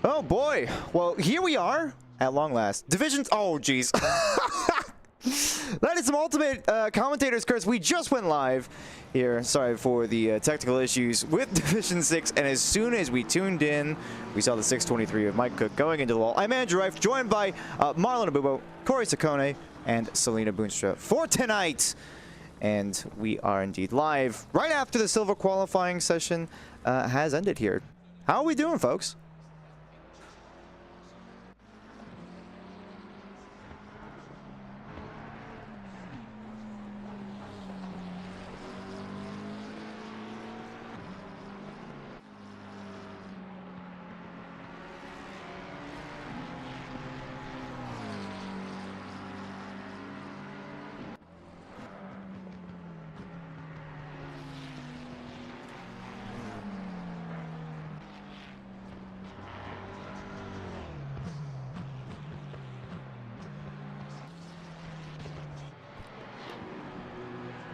Oh boy. Well, here we are at long last. Divisions. Oh, jeez. That is some ultimate commentator's curse. We just went live here. Sorry for the technical issues with Division 6. And as soon as we tuned in, we saw the 623 of Mike Cook going into the wall. I'm Andrew Reif, joined by Marlon Abubo, Corey Saccone, and Selena Boonstra for tonight. And we are indeed live right after the silver qualifying session has ended here. How are we doing, folks?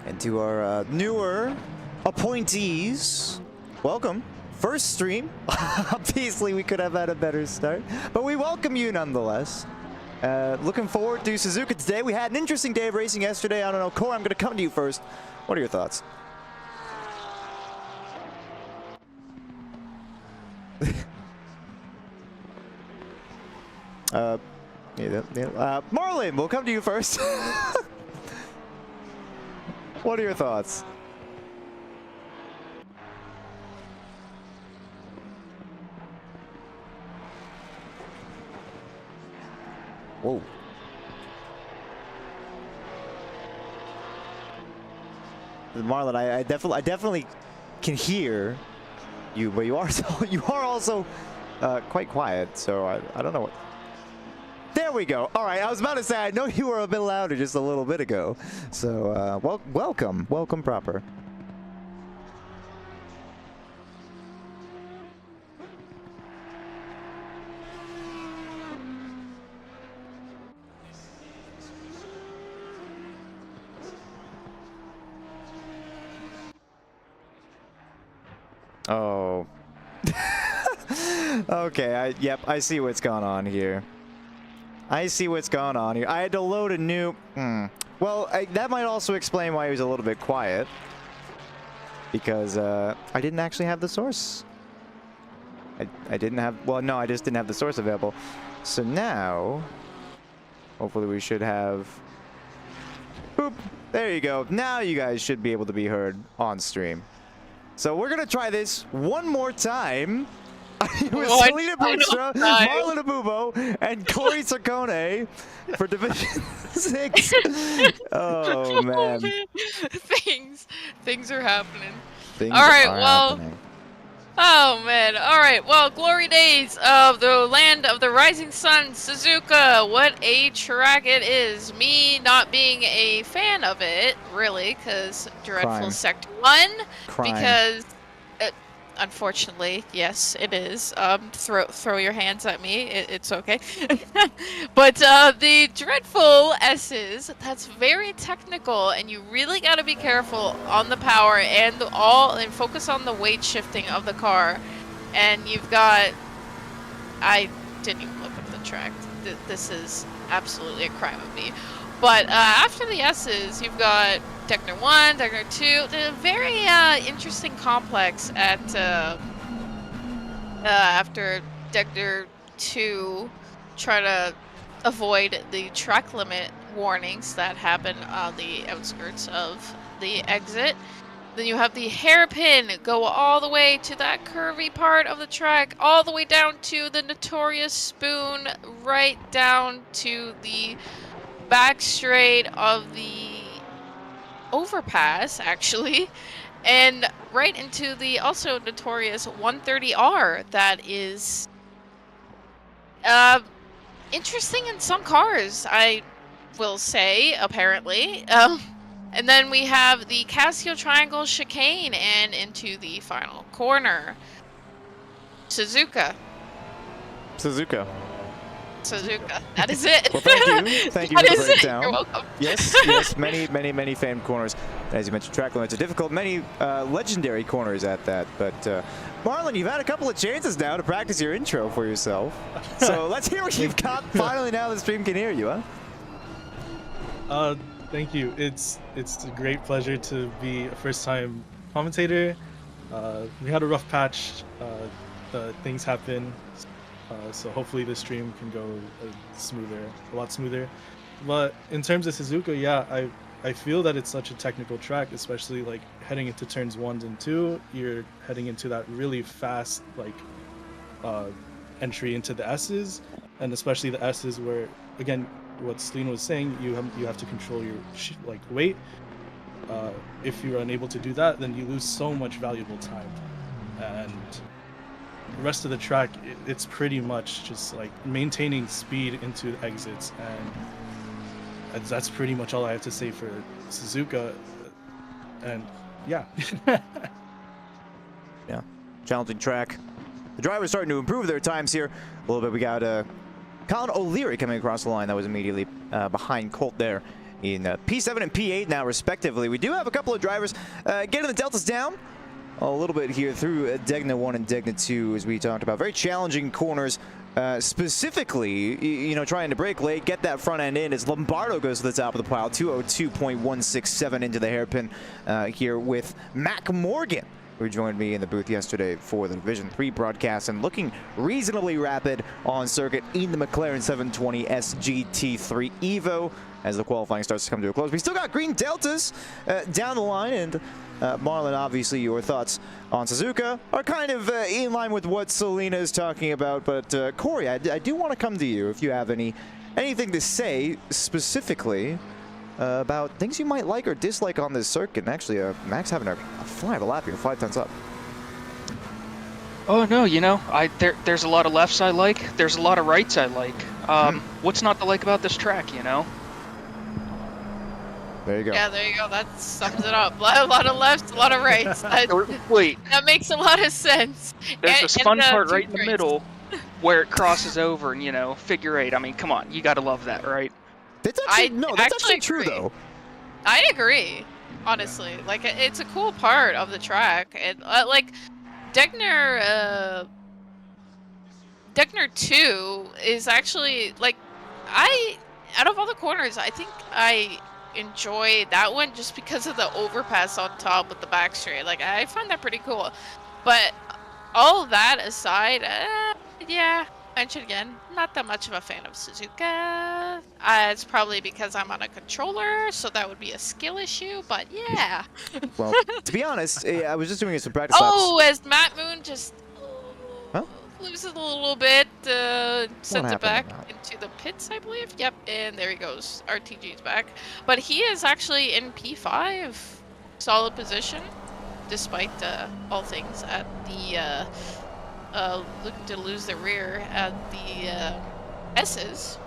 And to our newer appointees, welcome. First stream. Obviously, we could have had a better start, but we welcome you nonetheless. Looking forward to Suzuka today. We had an interesting day of racing yesterday. I don't know, Corey, I'm going to come to you first. What are your thoughts? Marlon, we'll come to you first. What are your thoughts? Whoa. Marlon, I definitely can hear you, but you are also quite quiet, so I don't know what. There we go. All right, I was about to say, I know you were a bit louder just a little bit ago. So, welcome proper. Oh. Okay, yep, I see what's going on here. I see what's going on here. I had to load a new... Well, that might also explain why he was a little bit quiet. Because I didn't actually have the source. I didn't have... Well, no, I just didn't have the source available. So now... Hopefully we should have... Boop! There you go. Now you guys should be able to be heard on stream. So we're going to try this one more time. With Selena Boonstra, Marlon Abubo, and Corey Saccone for Division 6. Oh, man. Things are happening. Things All right, are well. happening. Oh, man. All right, well, glory days of the land of the rising sun, Suzuka. What a track it is. Me not being a fan of it, really, because Dreadful Crime. Sector 1. Crime. Because... Unfortunately, yes, it is. Throw your hands at me. It's okay. But the dreadful S's, that's very technical, and you really got to be careful on the power and focus on the weight shifting of the car. And you've got... I didn't even look at the track. This is absolutely a crime of me. But after the S's, you've got Deckner 1, Deckner 2, the very interesting complex at after Deckner 2 try to avoid the track limit warnings that happen on the outskirts of the exit. Then you have the hairpin go all the way to that curvy part of the track, all the way down to the notorious spoon, right down to the back straight of the overpass, actually, and right into the also notorious 130R that is interesting in some cars, I will say, apparently. And then we have the Casio Triangle chicane and into the final corner. Suzuka. Suzuka. That is it. Well, thank you. Thank you That for the is it. breakdown. You're welcome. Yes, yes, many famed corners. As you mentioned, track limits are difficult. Many legendary corners at that. But Marlon, you've had a couple of chances now to practice your intro for yourself. So let's hear what you've got finally now the stream can hear you, huh? Thank you. It's a great pleasure to be a first-time commentator. We had a rough patch. Things happen. So hopefully the stream can go a lot smoother. But in terms of Suzuka, yeah, I feel that it's such a technical track, especially like heading into turns 1 and 2. You're heading into that really fast like entry into the S's, and especially the S's where, again, what Celine was saying, you have to control your weight. If you're unable to do that, then you lose so much valuable time. And the rest of the track, it's pretty much just like maintaining speed into exits, and that's pretty much all I have to say for Suzuka. And yeah. Yeah, challenging track. The drivers starting to improve their times here a little bit. We got Colin O'Leary coming across the line. That was immediately behind Colt there in P7 and P8 now respectively. We do have a couple of drivers getting the deltas down a little bit here through Degna 1 and Degna 2, as we talked about. Very challenging corners, specifically, you know, trying to break late, get that front end in as Lombardo goes to the top of the pile. 202.167 into the hairpin here with Mac Morgan, who joined me in the booth yesterday for the Division 3 broadcast, and looking reasonably rapid on circuit in the McLaren 720 SGT3 Evo as the qualifying starts to come to a close. We still got green deltas down the line, and Marlon, obviously your thoughts on Suzuka are kind of in line with what Selena is talking about, but Corey, I do want to come to you if you have anything to say specifically about things you might like or dislike on this circuit. And actually, Max having a fly of a lap here, 5 tenths up. Oh no, you know, there's a lot of lefts I like, there's a lot of rights I like. What's not to like about this track, you know? There you go. Yeah, there you go. That sums it up. A lot of lefts, a lot of rights. Wait. That makes a lot of sense. There's this fun part right in the straights. middle where it crosses over and, you know, figure 8. I mean, come on, you gotta love that, right? That's actually true, agree. though. I agree, honestly. Like, it's a cool part of the track. And, like, Degner 2 is actually, like, out of all the corners, I think I enjoy that one just because of the overpass on top with the back straight. Like, I find that pretty cool. But all that aside, yeah, mention again, not that much of a fan of Suzuka. It's probably because I'm on a controller, so that would be a skill issue, but yeah. Well, to be honest, I was just doing some practice laps. Oh, as Matt Moon just Huh? loses a little bit, sends it back happened? into the pits, I believe. Yep, and there he goes. RTG's back. But he is actually in P5. Solid position, despite all things at the looking to lose the rear at the S's.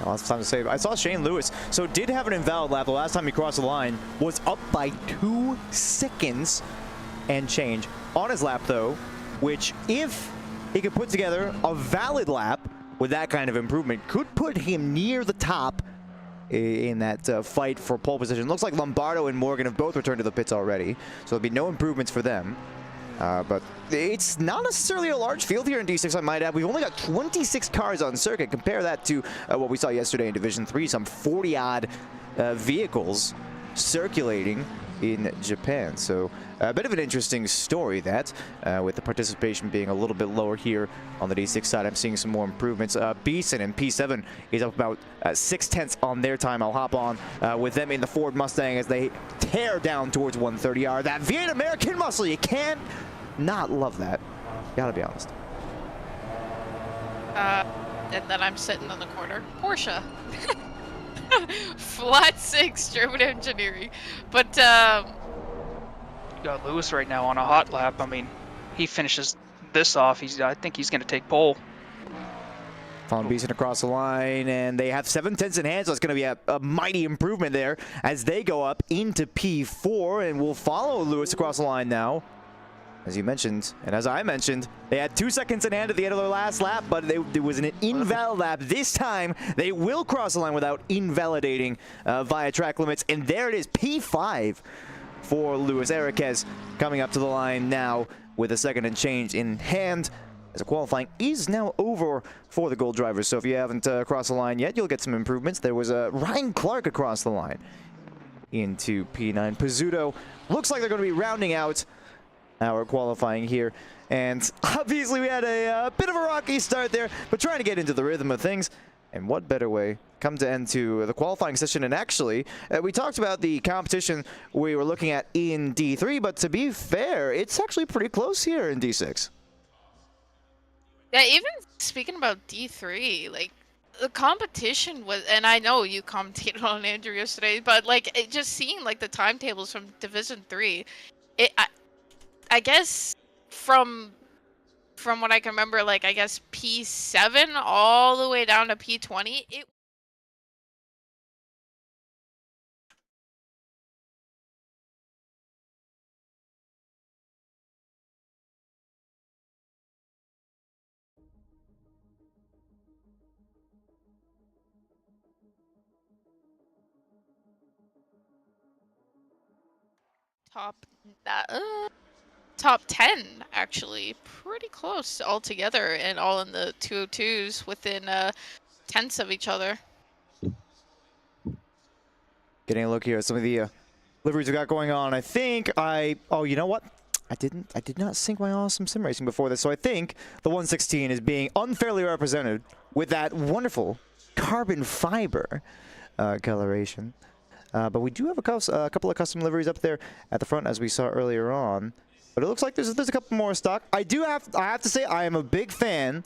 Well, that's time to save. I saw Shane Lewis, so did have an invalid lap the last time he crossed the line, was up by 2 seconds and change on his lap, though, which, if he could put together a valid lap with that kind of improvement, could put him near the top in that fight for pole position. Looks like Lombardo and Morgan have both returned to the pits already, so there'll be no improvements for them. But it's not necessarily a large field here in D6, I might add. We've only got 26 cars on circuit. Compare that to what we saw yesterday in Division 3, some 40-odd vehicles circulating in Japan. So a bit of an interesting story, that with the participation being a little bit lower here on the D6 side. I'm seeing some more improvements. Beeson in P7 is up about 6 tenths on their time. I'll hop on with them in the Ford Mustang as they tear down towards 130R. That V8 American muscle, you can't not love that. Gotta be honest. And then I'm sitting in the corner. Porsche. Flat 6 German engineering. But You got Lewis right now on a hot lap. I mean, he finishes this off. I think he's going to take pole. Following Beeson across the line, and they have 7 tenths in hand, so it's going to be a mighty improvement there as they go up into P4, and we'll follow Lewis across the line now. as you mentioned, and as I mentioned, they had 2 seconds in hand at the end of their last lap, but it was an invalid lap. This time, they will cross the line without invalidating via track limits, and there it is, P5 for Luis Enriquez coming up to the line now with a second and change in hand, as the qualifying is now over for the gold drivers. So if you haven't crossed the line yet, you'll get some improvements. There was Ryan Clark across the line into P9. Pizzuto looks like they're going to be rounding out our qualifying here, and obviously we had a bit of a rocky start there, but trying to get into the rhythm of things. And what better way come to end to the qualifying session? And actually, we talked about the competition we were looking at in D3, but to be fair, it's actually pretty close here in D6. Yeah, even speaking about D3, like, the competition was, and I know you commented on Andrew yesterday, but like, it just seeing like the timetables from Division 3, I guess from what I can remember, like, I guess P7 all the way down to P20, it top 10 actually, pretty close altogether, and all in the 202s within tenths of each other. Getting a look here at some of the liveries we got going on. I think oh, you know what? I did not sync my awesome sim racing before this, so I think the 116 is being unfairly represented with that wonderful carbon fiber coloration. But we do have a couple of custom liveries up there at the front, as we saw earlier on. But it looks like there's a couple more stock. I have to say I am a big fan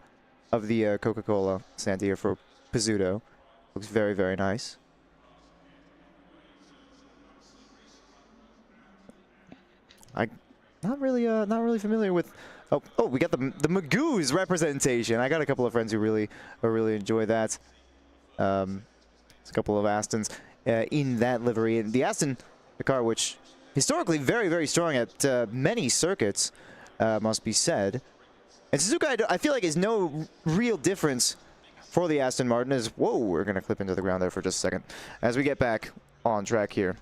of the Coca-Cola Santa here for Pizzuto. Looks very, very nice. I'm not really familiar with. Oh, we got the Magoo's representation. I got a couple of friends who really enjoy that. It's a couple of Astons in that livery, and the Aston, the car which historically very, very strong at many circuits, must be said. And Suzuka, I feel like, is no real difference for the Aston Martin. As whoa, we're gonna clip into the ground there for just a second as we get back on track here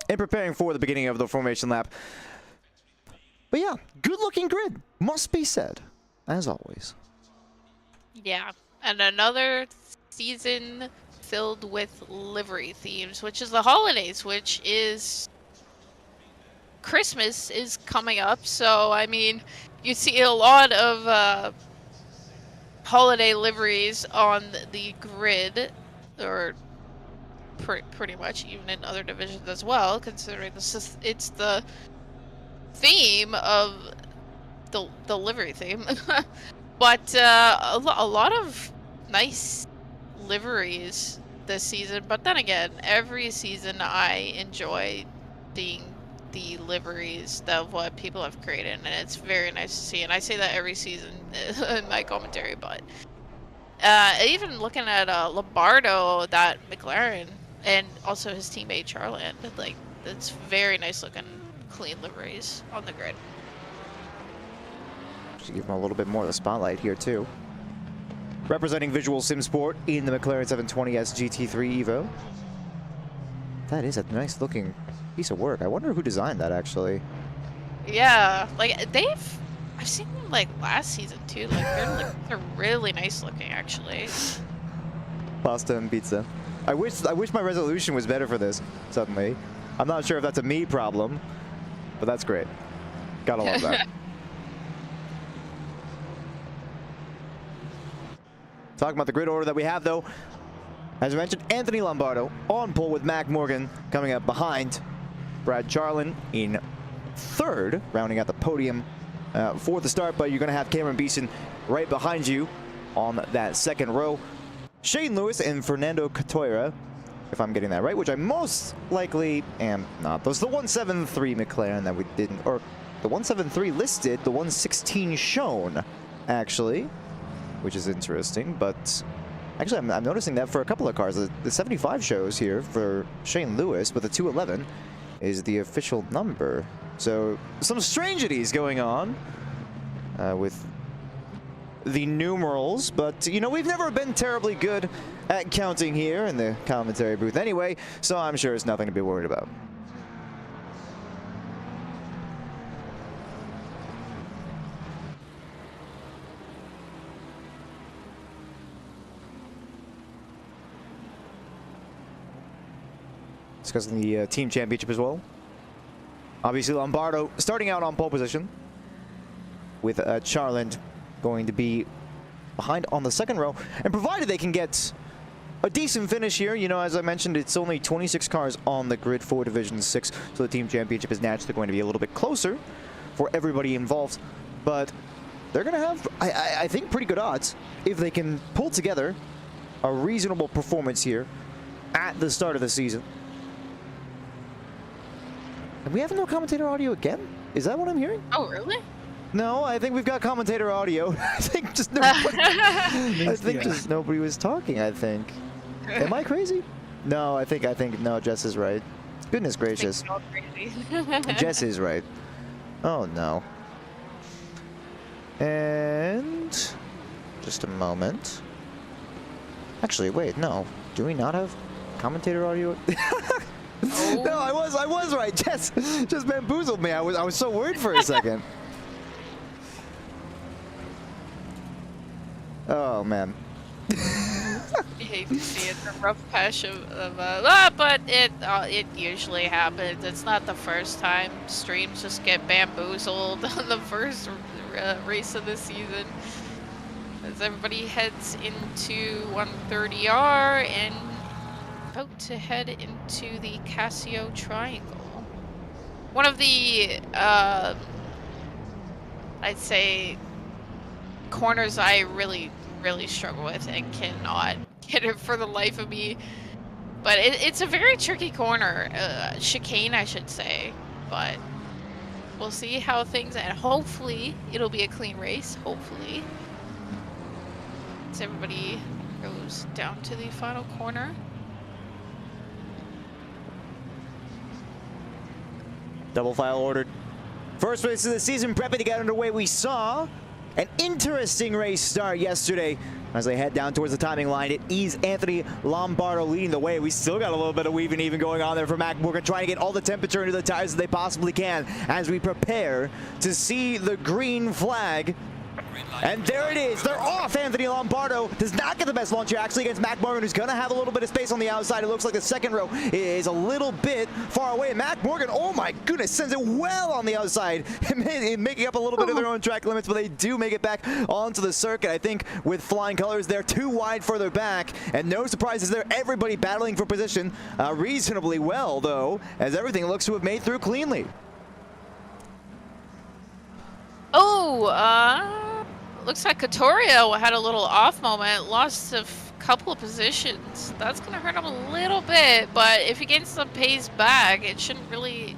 and preparing for the beginning of the formation lap. But yeah, good-looking grid, must be said, as always. Yeah, and another season filled with livery themes, which is the holidays, which is Christmas is coming up. So, I mean, you see a lot of holiday liveries on the grid, or pretty much even in other divisions as well, considering it's the theme of the livery theme. But a lot of nice liveries this season. But then again, every season I enjoy seeing the liveries of what people have created, and it's very nice to see. And I say that every season in my commentary. But even looking at Lombardo, that McLaren, and also his teammate Charland, like, it's very nice looking, clean liveries on the grid. Should give him a little bit more of the spotlight here too. Representing Visual Sim Sport in the McLaren 720S GT3 Evo. That is a nice looking piece of work. I wonder who designed that actually. Yeah, like I've seen them like last season too. Like they're really nice looking actually. Pasta and pizza. I wish my resolution was better for this suddenly. I'm not sure if that's a me problem, but that's great. Gotta love that. Talking about the grid order that we have, though, as I mentioned, Anthony Lombardo on pole with Mac Morgan coming up behind Brad Charlin in third, rounding out the podium for the start. But you're going to have Cameron Beeson right behind you on that second row. Shane Lewis and Fernando Catoira, if I'm getting that right, which I most likely am not. Those are the 173 McLaren that we didn't, or the 173 listed, the 116 shown, actually, which is interesting. But actually, I'm noticing that for a couple of cars, the 75 shows here for Shane Lewis, but the 211 is the official number. So some strangities going on with the numerals, but you know, we've never been terribly good at counting here in the commentary booth anyway, so I'm sure it's nothing to be worried about. Discussing the team championship as well. Obviously, Lombardo starting out on pole position, with Charland going to be behind on the second row. And provided they can get a decent finish here, you know, as I mentioned, it's only 26 cars on the grid for Division 6, so the team championship is naturally going to be a little bit closer for everybody involved. But they're going to have, I think, pretty good odds if they can pull together a reasonable performance here at the start of the season. And we have no commentator audio again? Is that what I'm hearing? Oh, really? No, I think we've got commentator audio. I think just nobody, just nobody was talking, I think. Am I crazy? No, I think no, Jess is right. Goodness gracious. Jess is right. Oh no. And just a moment. Actually, wait, no. Do we not have commentator audio? Oh. No, I was right. Jess just bamboozled me. I was so worried for a second. Oh man. You hate to see it, a rough patch but it usually happens. It's not the first time streams just get bamboozled on the first race of the season. As everybody heads into 130R and about to head into the Casio Triangle. One of the, I'd say, corners I really struggle with and cannot get it for the life of me. But it's a very tricky corner, chicane I should say, but we'll see how things, and hopefully it'll be a clean race, hopefully. As everybody goes down to the final corner. Double file ordered. First race of the season prepping to get underway. We saw an interesting race start yesterday as they head down towards the timing line. It is Anthony Lombardo leading the way. We still got a little bit of weaving even going on there for Mac Morgan, trying to get all the temperature into the tires that they possibly can as we prepare to see the green flag. And there it is. They're off. Anthony Lombardo does not get the best launch here actually against Mac Morgan, who's going to have a little bit of space on the outside. It looks like the second row is a little bit far away. Mac Morgan, oh my goodness, sends it well on the outside, making up a little bit of their own track limits, but they do make it back onto the circuit. I think with flying colors, they're too wide further back, and no surprises there. Everybody battling for position reasonably well, though, as everything looks to have made through cleanly. Looks like Katorio had a little off moment, lost a couple of positions. That's going to hurt him a little bit, but if he gains some pace back, it shouldn't really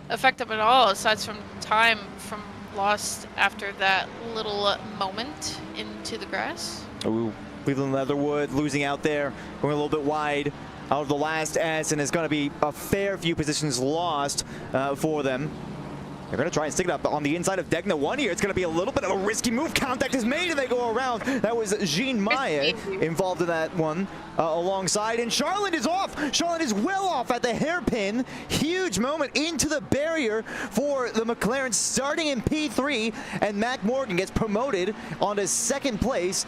affect him at all, aside from time from lost after that little moment into the grass. Ooh, Cleveland Leatherwood losing out there, going a little bit wide out of the last S, and it's going to be a fair few positions lost for them. They're going to try and stick it up on the inside of Degna 1 here. It's going to be a little bit of a risky move. Contact is made and they go around. That was Jean Maye involved in that one alongside. And Charlotte is off. Charlotte is well off at the hairpin. Huge moment into the barrier for the McLaren starting in P3. And Mac Morgan gets promoted onto second place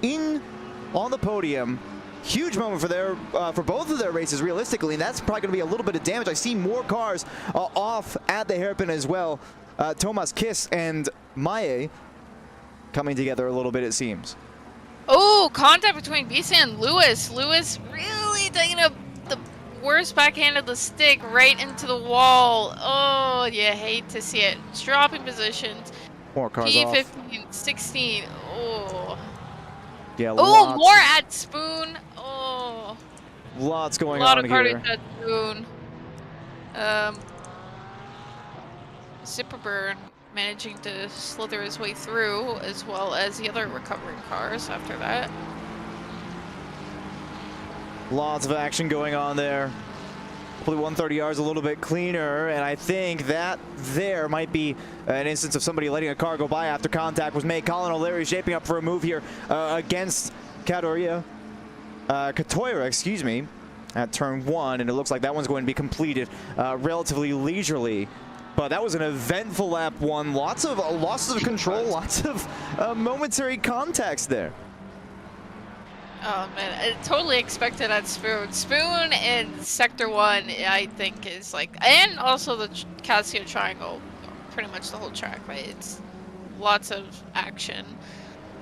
on the podium. Huge moment for both of their races, realistically, and that's probably going to be a little bit of damage. I see more cars off at the hairpin as well. Thomas Kiss and Maye coming together a little bit, it seems. Oh, contact between BC and Lewis. Lewis really taking the worst backhand of the stick right into the wall. Oh, you hate to see it. Dropping positions. More cars P15, off. 16. Oh. Yeah, oh, more at Spoon. Oh. Lots going on here. A lot of parties at Spoon. Zipperburn managing to slither his way through, as well as the other recovering cars after that. Lots of action going on there. Hopefully 130R is a little bit cleaner, and I think that there might be an instance of somebody letting a car go by after contact was made. Colin O'Leary shaping up for a move here against Katoira, excuse me, at turn 1, and it looks like that one's going to be completed relatively leisurely. But that was an eventful lap 1. Lots of losses of control, lots of momentary contacts there. Oh man, I totally expected at Spoon. Spoon in Sector 1, I think, is like, and also the Casio Triangle, pretty much the whole track, right? It's lots of action,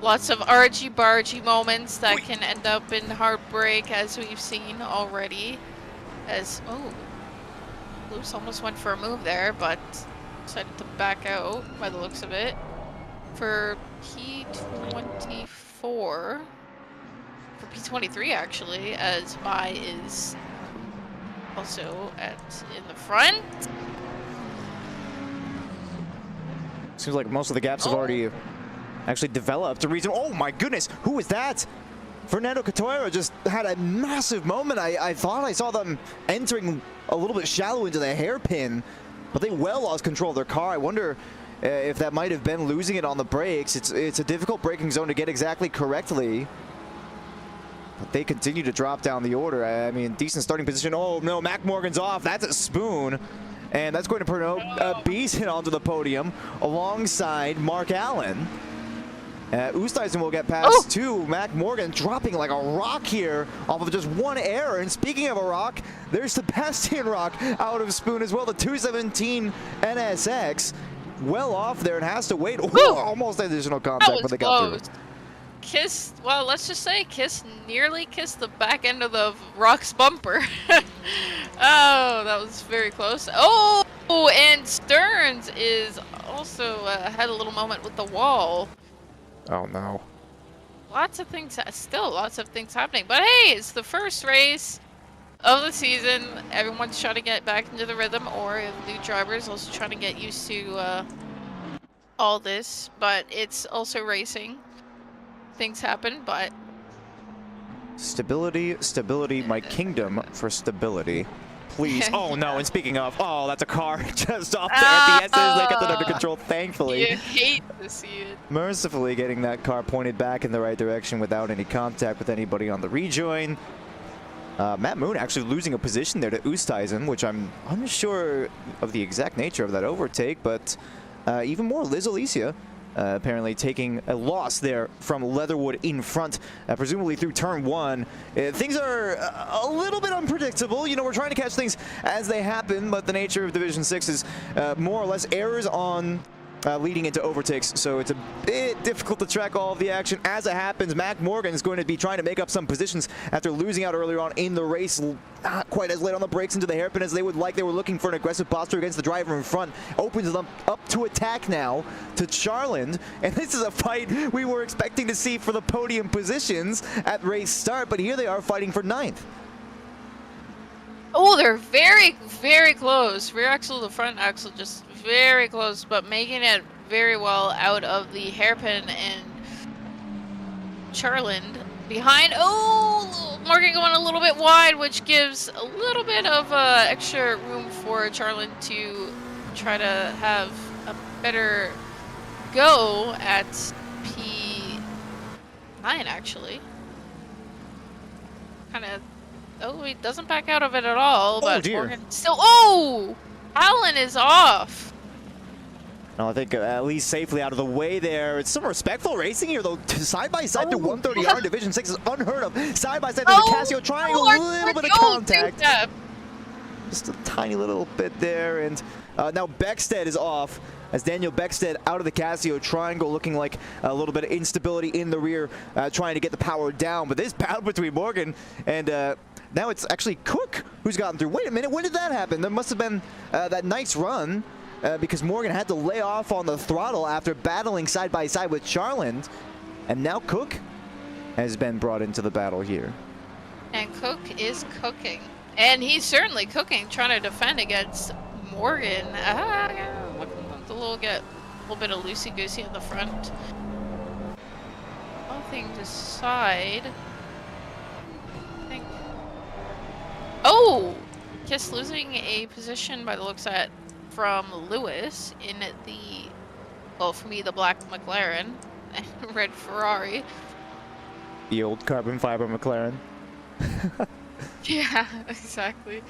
lots of argy-bargy moments that can end up in heartbreak, as we've seen already. As, oh, Luce almost went for a move there, but decided to back out by the looks of it. For P24. For P23 actually, as Mai is also in the front. Seems like most of the gaps have already actually developed. A reason. Oh my goodness, who was that? Fernando Katoira just had a massive moment. I thought I saw them entering a little bit shallow into the hairpin, but they well lost control of their car. I wonder if that might have been losing it on the brakes. It's a difficult braking zone to get exactly correctly. But they continue to drop down the order. I mean, decent starting position. Oh no, Mac Morgan's off. That's a Spoon. And that's going to promote Beeson onto the podium alongside Mark Allen. Oosthuizen will get past to Mac Morgan, dropping like a rock here off of just one error. And speaking of a rock, there's Sebastian Rock out of Spoon as well. The 217 NSX well off there and has to wait. Oh, almost additional contact, but they got through. Kissed, well, let's just say nearly kissed the back end of the Rock's bumper. Oh, that was very close. Oh, and Stearns is also had a little moment with the wall. Oh no. Lots of things, still lots of things happening. But hey, it's the first race of the season. Everyone's trying to get back into the rhythm, or new drivers also trying to get used to all this. But it's also racing. Things happen, but stability, my kingdom for stability. Please. Oh no, and speaking of, oh, that's a car just off there at the S's. They got that under control, thankfully. You hate to see it. Mercifully getting that car pointed back in the right direction without any contact with anybody on the rejoin. Matt Moon actually losing a position there to Oosthuizen, which I'm unsure of the exact nature of that overtake, but even more, Liz Alicia apparently taking a loss there from Leatherwood in front, presumably through turn 1. Things are a little bit unpredictable. You know, we're trying to catch things as they happen, but the nature of Division 6 is more or less errors on leading into overtakes, so it's a bit difficult to track all of the action as it happens. Mac Morgan is going to be trying to make up some positions after losing out earlier on in the race. Not quite as late on the brakes into the hairpin as they would like. They were looking for an aggressive posture against the driver in front. Opens them up to attack now to Charland, and this is a fight we were expecting to see for the podium positions at race start, but here they are fighting for 9th. Oh, they're very, very close. Rear axle to front axle, just very close, but making it very well out of the hairpin. And Charland behind. Oh, Morgan going a little bit wide, which gives a little bit of extra room for Charland to try to have a better go at P9, actually. Kind of. Oh, he doesn't back out of it at all, but dear. Morgan still. Oh! Allen is off. No, I think at least safely out of the way there. It's some respectful racing here, though. Side by side to 130R Division 6 is unheard of. Side by side to the Casio Triangle, a little bit of contact. Just a tiny little bit there, and now Beckstead is off. As Daniel Beckstead out of the Casio Triangle, looking like a little bit of instability in the rear, trying to get the power down. But this battle between Morgan and now it's actually Cook who's gotten through. Wait a minute, when did that happen? There must have been that nice run because Morgan had to lay off on the throttle after battling side by side with Charland. And now Cook has been brought into the battle here. And Cook is cooking. And he's certainly cooking, trying to defend against Morgan. A little bit of loosey-goosey in the front. One thing to side. I think. Oh! Kiss losing a position by the looks at from Lewis in the, well, for me, the black McLaren and red Ferrari. The old carbon fiber McLaren. Yeah, exactly.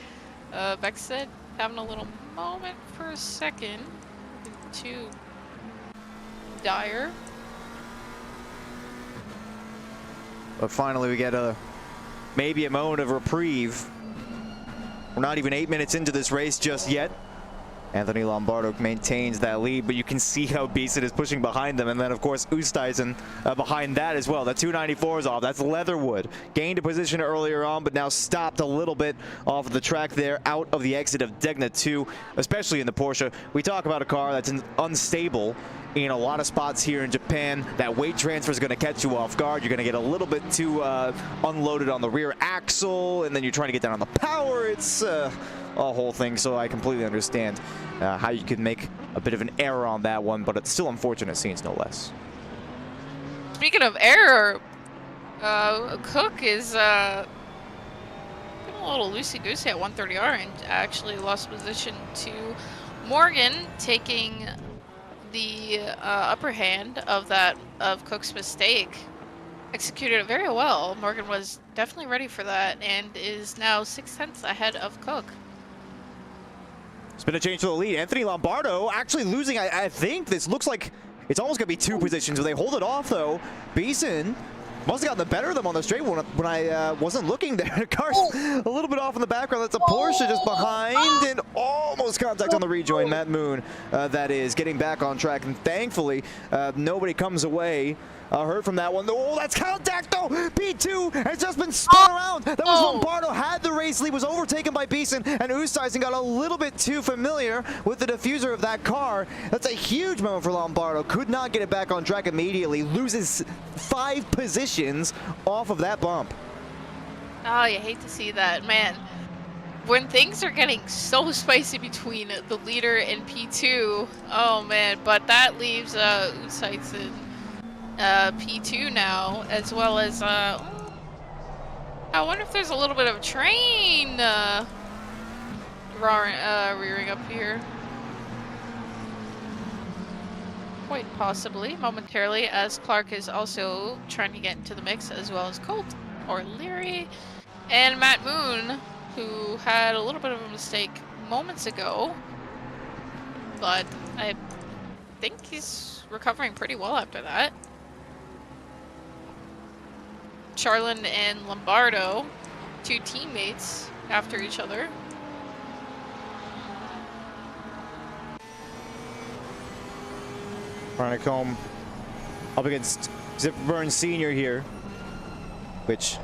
Beckstead having a little moment for a second. To Dyer. But finally we get maybe a moment of reprieve. We're not even 8 minutes into this race just yet. Anthony Lombardo maintains that lead, but you can see how Beeson is pushing behind them. And then, of course, Oosthuizen behind that as well. That 294 is off. That's Leatherwood. Gained a position earlier on, but now stopped a little bit off of the track there, out of the exit of Degna 2, especially in the Porsche. We talk about a car that's unstable in a lot of spots here in Japan. That weight transfer is going to catch you off guard. You're going to get a little bit too unloaded on the rear axle, and then you're trying to get down on the power. It's a whole thing, so I completely understand how you could make a bit of an error on that one, but it's still unfortunate scenes, no less. Speaking of error, Cook is getting a little loosey-goosey at 130R and actually lost position to Morgan, taking the upper hand of Cook's mistake. Executed it very well. Morgan was definitely ready for that and is now 6/10 ahead of Cook. It's been a change to the lead. Anthony Lombardo actually losing, I think this looks like it's almost going to be 2 positions. They hold it off, though. Beeson must have gotten the better of them on the straight when I wasn't looking there. The car's a little bit off in the background. That's a Porsche just behind and almost contact on the rejoin. Matt Moon, that is, getting back on track. And thankfully, nobody comes away hurt from that one. Oh, that's contact, though. P2 has just been spun around. That was Lombardo, had the race lead, was overtaken by Beeson, and Oosthuizen got a little bit too familiar with the diffuser of that car. That's a huge moment for Lombardo. Could not get it back on track immediately. Loses 5 positions off of that bump. Oh, you hate to see that, man. When things are getting so spicy between the leader and P2, oh man, but that leaves Oosthuizen P2 now, as well as I wonder if there's a little bit of train rearing up here. Quite possibly, momentarily, as Clark is also trying to get into the mix, as well as Colt or Leary and Matt Moon, who had a little bit of a mistake moments ago, but I think he's recovering pretty well after that. Charlin and Lombardo, 2 teammates after each other. Trying to come up against Zip Burns Sr. here, which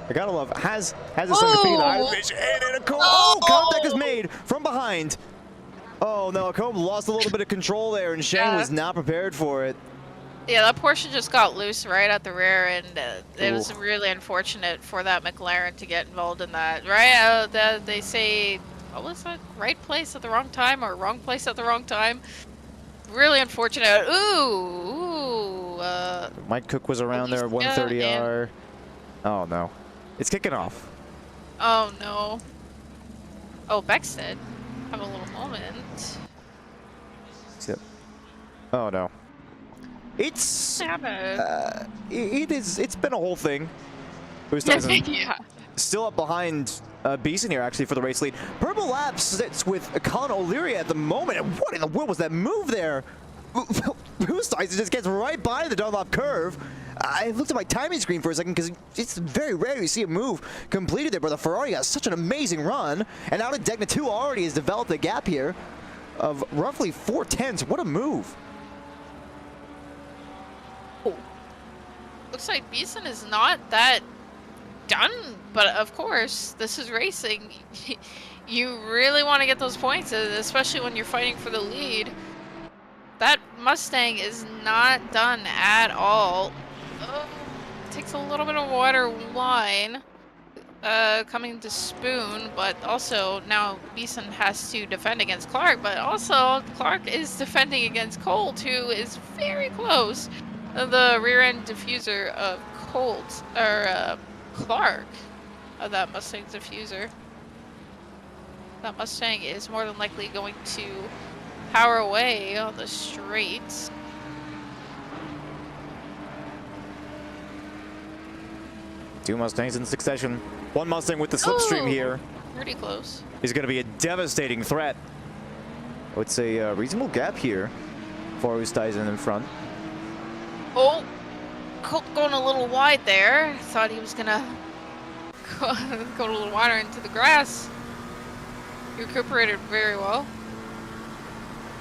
I gotta love. Has a second feed and a comb. Oh, contact is made from behind. Oh no, Combe lost a little bit of control there, and Shane was not prepared for it. Yeah, that Porsche just got loose right at the rear, and it was really unfortunate for that McLaren to get involved in that. Right? They say, what was that? Right place at the wrong time, or wrong place at the wrong time? Really unfortunate. Ooh. Mike Cook was around there, 130R. Oh no, it's kicking off. Oh no. Oh, Beckstead, have a little moment. Oh no. It's it's been a whole thing. Yeah. Still up behind Beeson here, actually, for the race lead. Purple Lab sits with Colin O'Leary at the moment. And what in the world was that move there? Oosthuizen just gets right by the Dunlop curve. I looked at my timing screen for a second because it's very rare you see a move completed there, but the Ferrari got such an amazing run. And now that Degna 2 already has developed a gap here of roughly 4/10. What a move. Looks like Beeson is not that done, but of course, this is racing. You really want to get those points, especially when you're fighting for the lead. That Mustang is not done at all. Takes a little bit of water line coming to Spoon, but also now Beeson has to defend against Clark, but also Clark is defending against Colt, who is very close. The rear end diffuser of Colt, or Clark, of that Mustang diffuser. that Mustang is more than likely going to power away on the straight. Two Mustangs in succession. One Mustang with the slipstream here Pretty close. is going to be a devastating threat. I would say a reasonable gap here for Oosthuizen in front. Oh, Colt going a little wide there. Thought he was gonna go a little wider into the grass. He recuperated very well.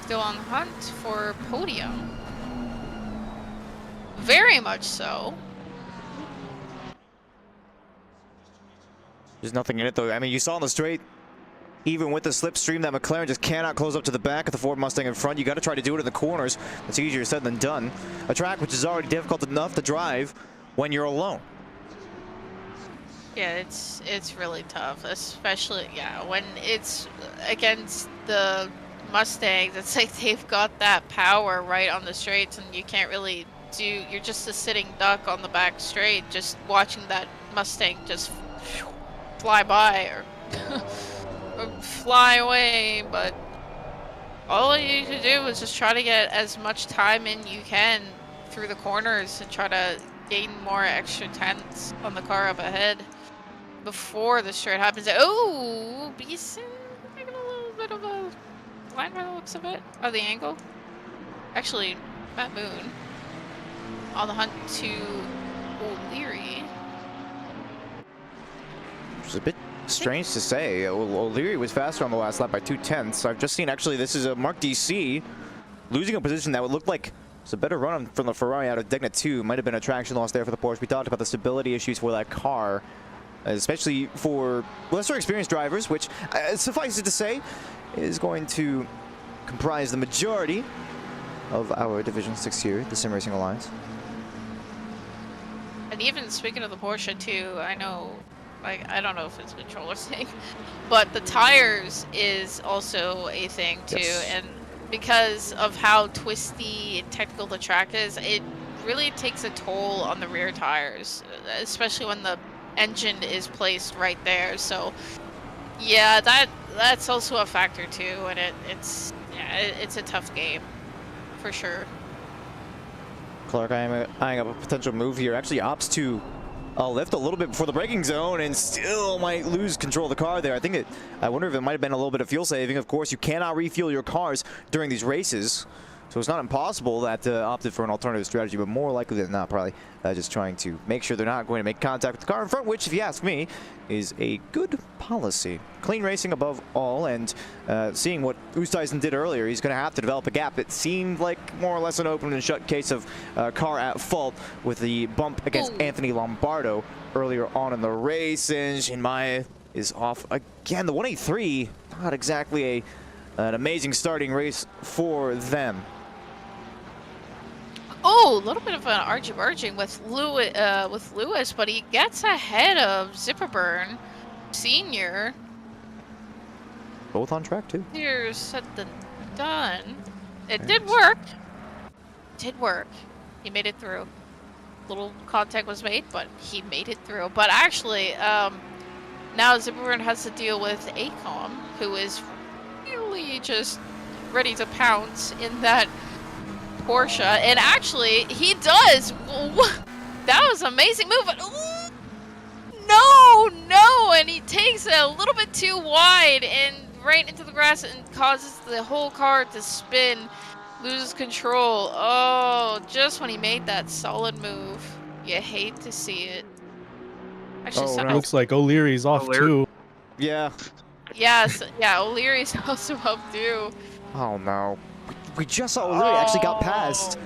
Still on the hunt for podium. Very much so. There's nothing in it though. I mean, you saw on the straight, even with the slipstream, that McLaren just cannot close up to the back of the Ford Mustang in front. You got to try to do it in the corners. It's easier said than done. A track which is already difficult enough to drive when you're alone. Yeah, it's really tough, especially when it's against the Mustangs. It's like they've got that power right on the straights, and you can't really do. You're just a sitting duck on the back straight, just watching that Mustang just fly by or fly away. But all you can do is just try to get as much time in you can through the corners and try to gain more extra tenths on the car up ahead before the straight happens. Oh, Beeson taking a little bit of a line by the looks of it, or the angle. Actually, Matt Moon on the hunt to O'Leary. Which is a bit strange to say. O'Leary was faster on the last lap by 2/10. I've just seen, actually, this is a Mark DC losing a position that would look like it's a better run from the Ferrari out of Degna 2. Might have been a traction loss there for the Porsche. We talked about the stability issues for that car, especially for lesser experienced drivers, which, suffice it to say, is going to comprise the majority of our Division 6 here, the Sim Racing Alliance. And even speaking of the Porsche too, I know, like, I don't know if it's a controller thing, but the tires is also a thing too. Yes. And because of how twisty and technical the track is, it really takes a toll on the rear tires, especially when the engine is placed right there. So yeah, that's also a factor too, and it's a tough game for sure. Clark eyeing up a potential move here. Actually opts to lift a little bit before the braking zone and still might lose control of the car there. I wonder if it might have been a little bit of fuel saving. Of course, you cannot refuel your cars during these races, so it's not impossible that opted for an alternative strategy, but more likely than not, probably just trying to make sure they're not going to make contact with the car in front, which, if you ask me, is a good policy. Clean racing above all, and seeing what Oosthuizen did earlier, he's going to have to develop a gap. It seemed like more or less an open and shut case of car at fault with the bump against Anthony Lombardo earlier on in the race, and Shinmai is off again. The 183, not exactly an amazing starting race for them. Oh, a little bit of an argy-barging with Lewis, but he gets ahead of Zipperburn Senior. Both on track too. Here's said than done. It did work. He made it through. Little contact was made, but he made it through. But actually, now Zipperburn has to deal with ACOM, who is really just ready to pounce in that Porsche, and actually he does. That was an amazing move, but no, and he takes it a little bit too wide and right into the grass and causes the whole car to spin, loses control. Oh, just when he made that solid move. You hate to see it. Actually, It looks like O'Leary's off too. Yeah. Yes, yeah, O'Leary's also up too. Oh no. We just saw O'Leary actually got past.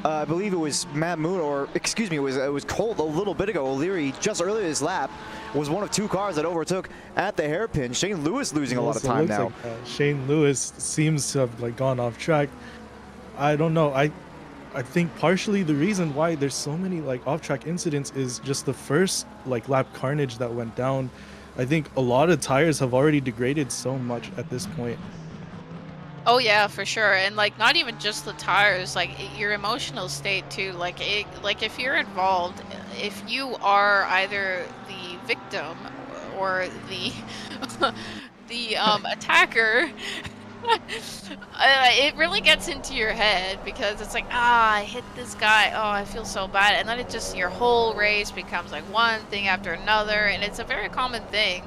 I believe it was Matt Moon, or excuse me, it was Colt a little bit ago. O'Leary just earlier this lap was one of two cars that overtook at the hairpin. Shane Lewis losing a lot of time now. Like, Shane Lewis seems to have gone off track. I don't know. I think partially the reason why there's so many off-track incidents is just the first lap carnage that went down. I think a lot of tires have already degraded so much at this point. Oh yeah, for sure. And not even just the tires, your emotional state too. If you're involved, if you are either the victim or the the attacker, it really gets into your head because it's like, I hit this guy, oh, I feel so bad, and then it just, your whole race becomes like one thing after another, and it's a very common thing,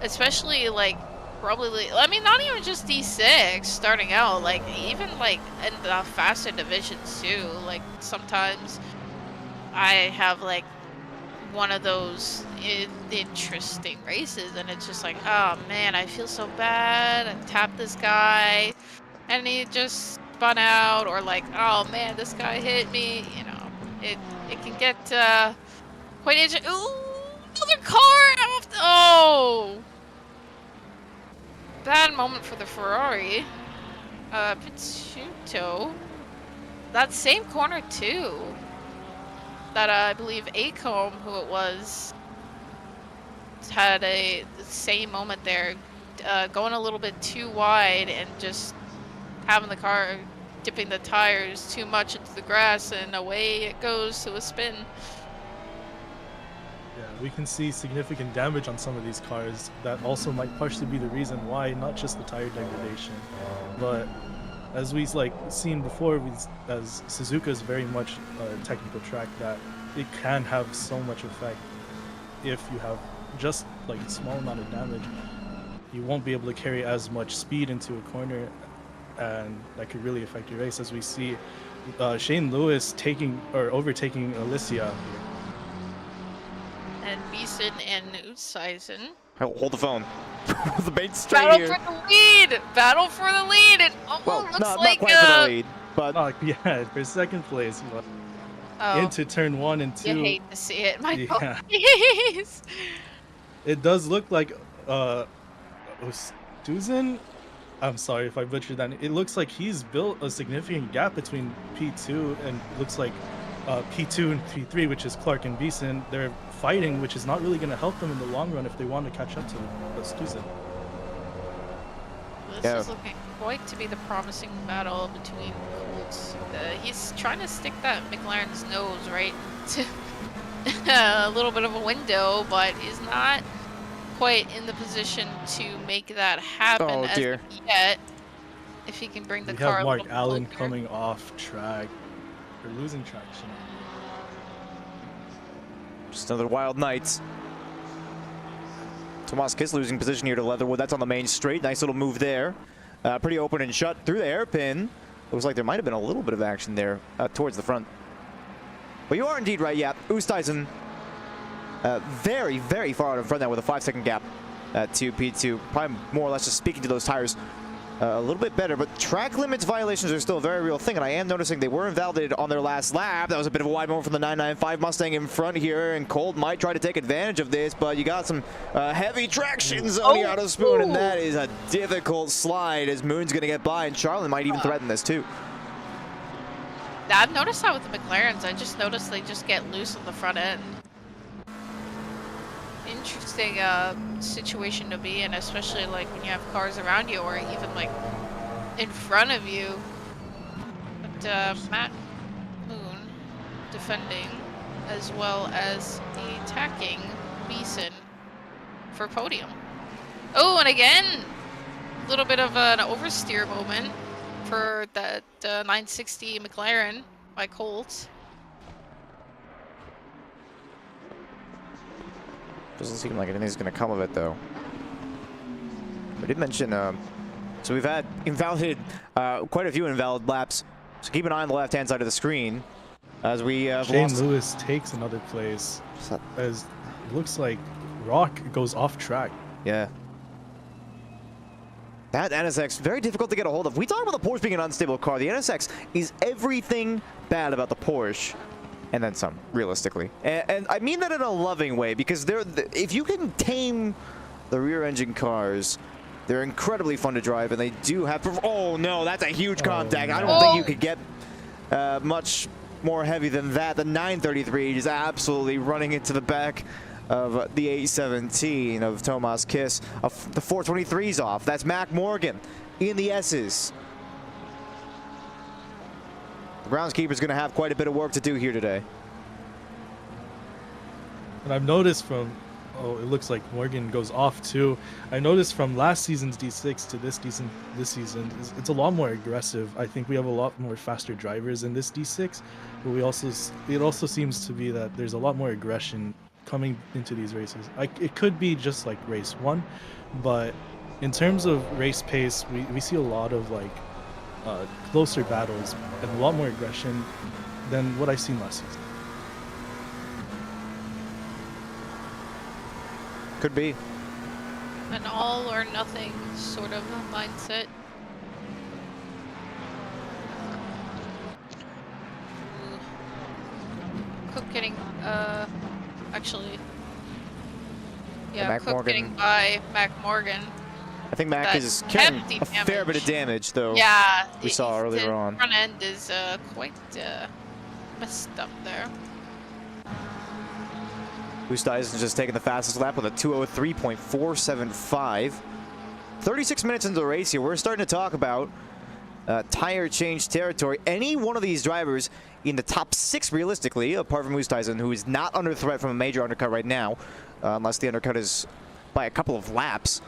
especially like probably, I mean, not even just D6 starting out, like even like in the faster divisions too. Like sometimes I have like one of those interesting races, and it's just like, oh man, I feel so bad. I tapped this guy, and he just spun out, or like, oh man, this guy hit me. You know, it can get quite interesting. Ooh, another car! Oh. Bad moment for the Ferrari. Pizzuto. That same corner too. That I believe Acomb, who it was, had the same moment there, going a little bit too wide and just having the car dipping the tires too much into the grass, and away it goes to a spin. Yeah, we can see significant damage on some of these cars. That also might partially be the reason why, not just the tire degradation, but as we've like seen before, as Suzuka is very much a technical track that it can have so much effect. If you have just like a small amount of damage, you won't be able to carry as much speed into a corner, and that could really affect your race. As we see Shane Lewis overtaking Alicia. And Beeson and Oosthuizen. Hold the phone. The bait's straight Battle here. for the lead! Battle for the lead! And Well, looks not like quite for the lead, but Yeah, for second place. oh, Into turn 1 and 2. you hate to see it, my Yeah. apologies. It does look like Oosthuizen. I'm sorry if I butchered that. It looks like he's built a significant gap between P2 and looks like P2 and P3, which is Clark and Beeson. They're fighting, which is not really going to help them in the long run if they want to catch up to Oosthuizen. This is looking quite to be the promising battle between Colts. He's trying to stick that McLaren's nose right to a little bit of a window, but he's not quite in the position to make that happen as of yet. If he can bring the car have a little Mark Allen closer. coming off track. They're losing traction. just another wild night. Tomas Kiss losing position here to Leatherwood. That's on the main straight. Nice little move there. Pretty open and shut through the hairpin. Looks like there might have been a little bit of action there towards the front. But you are indeed right, yeah. Oosthuizen very, very far out in front now with a 5-second gap to P2. Probably more or less just speaking to those tires a little bit better, but track limits violations are still a very real thing, and I am noticing they were invalidated on their last lap. That was a bit of a wide moment from the 995 Mustang in front here, and Colt might try to take advantage of this, but you got some heavy traction zone here out of Spoon, and that is a difficult slide as Moon's going to get by, and Charlie might even threaten this too. I've noticed that with the McLarens. I just noticed they just get loose on the front end. Interesting situation to be in, especially like when you have cars around you or even like in front of you. But Matt Moon defending as well as attacking Beeson for podium. Oh, and again, a little bit of an oversteer moment for that 960 McLaren by Colt. Doesn't seem like anything's going to come of it, though. We did mention, so we've had invalidated, quite a few invalid laps. So keep an eye on the left-hand side of the screen as we Shane Lewis takes another place as it looks like Rock goes off track. Yeah. That NSX, very difficult to get a hold of. We talk about the Porsche being an unstable car. The NSX is everything bad about the Porsche. And then some, realistically. And I mean that in a loving way, because if you can tame the rear-engine cars, they're incredibly fun to drive, and they do have... Oh, no, that's a huge contact. I don't think you could get much more heavy than that. The 933 is absolutely running into the back of the 817 of Tomas Kiss. The 423's off. That's Mac Morgan in the S's. The groundskeeper's going to have quite a bit of work to do here today. And I've noticed from Oh, it looks like Morgan goes off too. I noticed from last season's D6 to this season, it's a lot more aggressive. I think we have a lot more faster drivers in this D6, but it also seems to be that there's a lot more aggression coming into these races. It could be just like race 1, but in terms of race pace, we see a lot of like closer battles and a lot more aggression than what I've seen last season. Could be. An all or nothing sort of mindset. Cook getting, actually, yeah, Mac Cook Morgan. getting by Mac Morgan. I think Mac That is carrying hefty a fair bit of damage, though. Yeah, We saw his earlier on. front end is quite messed up there. Oosthuizen just taking the fastest lap with a 2:03.475. 36 minutes into the race here, we're starting to talk about tire change territory. Any one of these drivers in the top 6 realistically, apart from Oosthuizen, who is not under threat from a major undercut right now, unless the undercut is by a couple of laps.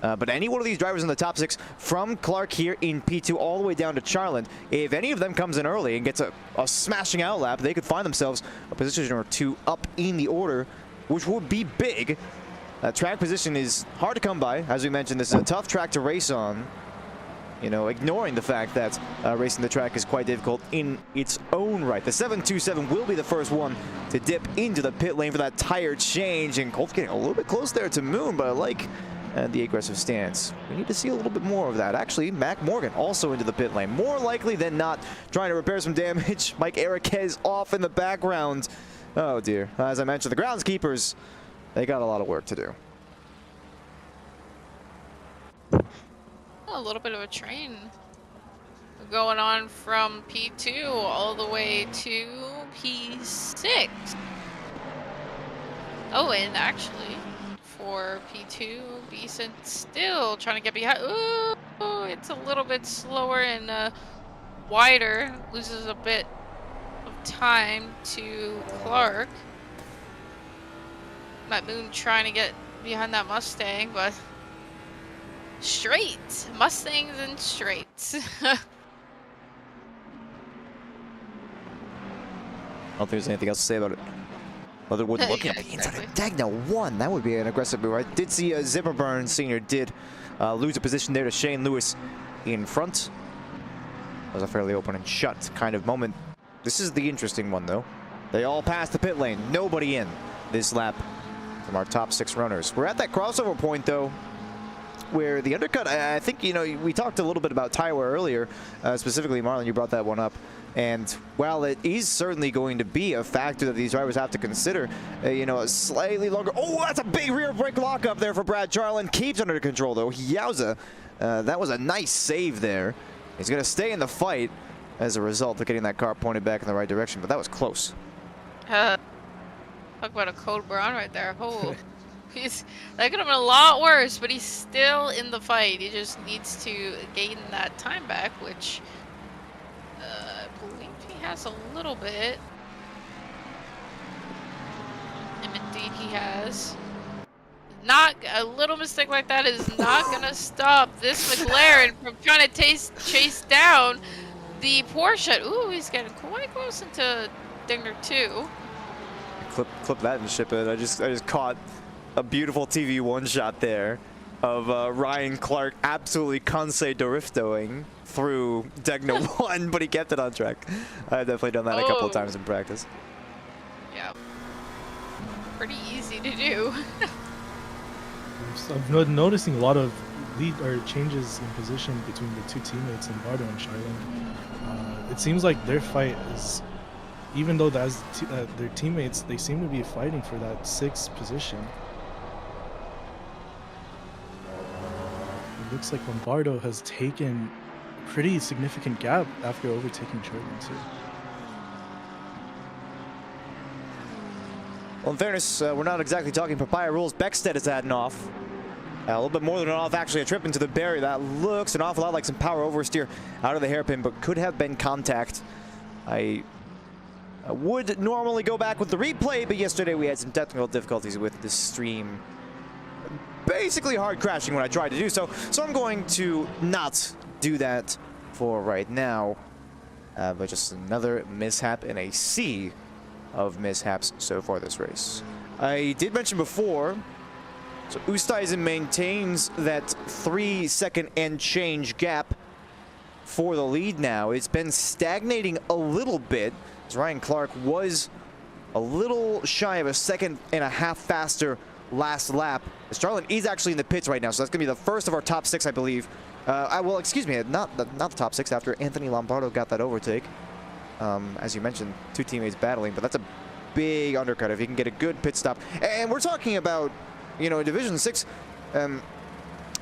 But any one of these drivers in the top 6, from Clark here in P2 all the way down to Charland, if any of them comes in early and gets a smashing out lap, they could find themselves a position or 2 up in the order, which would be big. Track position is hard to come by. As we mentioned, this is a tough track to race on. You know, ignoring the fact that racing the track is quite difficult in its own right. The 727 will be the first one to dip into the pit lane for that tire change, and Colt's getting a little bit close there to Moon, but I like the aggressive stance. We need to see a little bit more of that. Actually, Mac Morgan also into the pit lane. More likely than not, trying to repair some damage. Mike Eriquez off in the background. Oh dear. As I mentioned, the groundskeepers, they got a lot of work to do. A little bit of a train going on from P2 all the way to P6. Oh, and actually, for P2, Beeson still trying to get behind. Ooh, it's a little bit slower and wider. Loses a bit of time to Clark. Matt Moon trying to get behind that Mustang, but straight. Mustangs and straights. I don't think there's anything else to say about it. Other would looking Yeah, at the inside of exactly. Dagna 1. That would be an aggressive move. I did see Zimmerburn Sr. did lose a position there to Shane Lewis in front. That was a fairly open and shut kind of moment. This is the interesting one, though. They all passed the pit lane. Nobody in this lap from our top 6 runners. We're at that crossover point, though, where the undercut, I think, you know, we talked a little bit about tire wear earlier. Specifically, Marlon, you brought that one up. And while it is certainly going to be a factor that these drivers have to consider, you know, a slightly longer... Oh, that's a big rear brake lockup there for Brad Charland. Keeps under control, though. Yowza. That was a nice save there. He's going to stay in the fight as a result of getting that car pointed back in the right direction, but that was close. Talk about a Code Brown right there. Oh, that could have been a lot worse, but he's still in the fight. He just needs to gain that time back, which I believe he has a little bit. And indeed he has. Not a little mistake like that is not gonna stop this McLaren from trying to chase down the Porsche. Ooh, he's getting quite close into Dinger 2. Clip that and ship it. I just caught a beautiful TV one shot there of Ryan Clark absolutely Kansei Doriftoing through Degna 1, but he kept it on track. I've definitely done that a couple of times in practice. Yeah. Pretty easy to do. I've been noticing a lot of lead or changes in position between the 2 teammates in Bardo and Charland. It seems like their fight is, even though their teammates, they seem to be fighting for that 6th position. It looks like Lombardo has taken a pretty significant gap after overtaking Charland too. Well, in fairness, we're not exactly talking papaya rules. Beckstead has had an off. A little bit more than an off, actually, a trip into the barrier. That looks an awful lot like some power oversteer out of the hairpin, but could have been contact. I would normally go back with the replay, but yesterday we had some technical difficulties with the stream. Basically hard crashing when I tried to do so, so I'm going to not do that for right now. But just another mishap in a sea of mishaps so far this race. I did mention before, so Oosthuizen maintains that 3-second and change gap for the lead now. It's been stagnating a little bit, as Ryan Clark was a little shy of a 1.5 seconds faster last lap. Starlin is actually in the pits right now, so that's going to be the first of our top 6, I believe. Well, excuse me, not the top 6 after Anthony Lombardo got that overtake. As you mentioned, 2 teammates battling, but that's a big undercut if he can get a good pit stop. And we're talking about, you know, Division 6.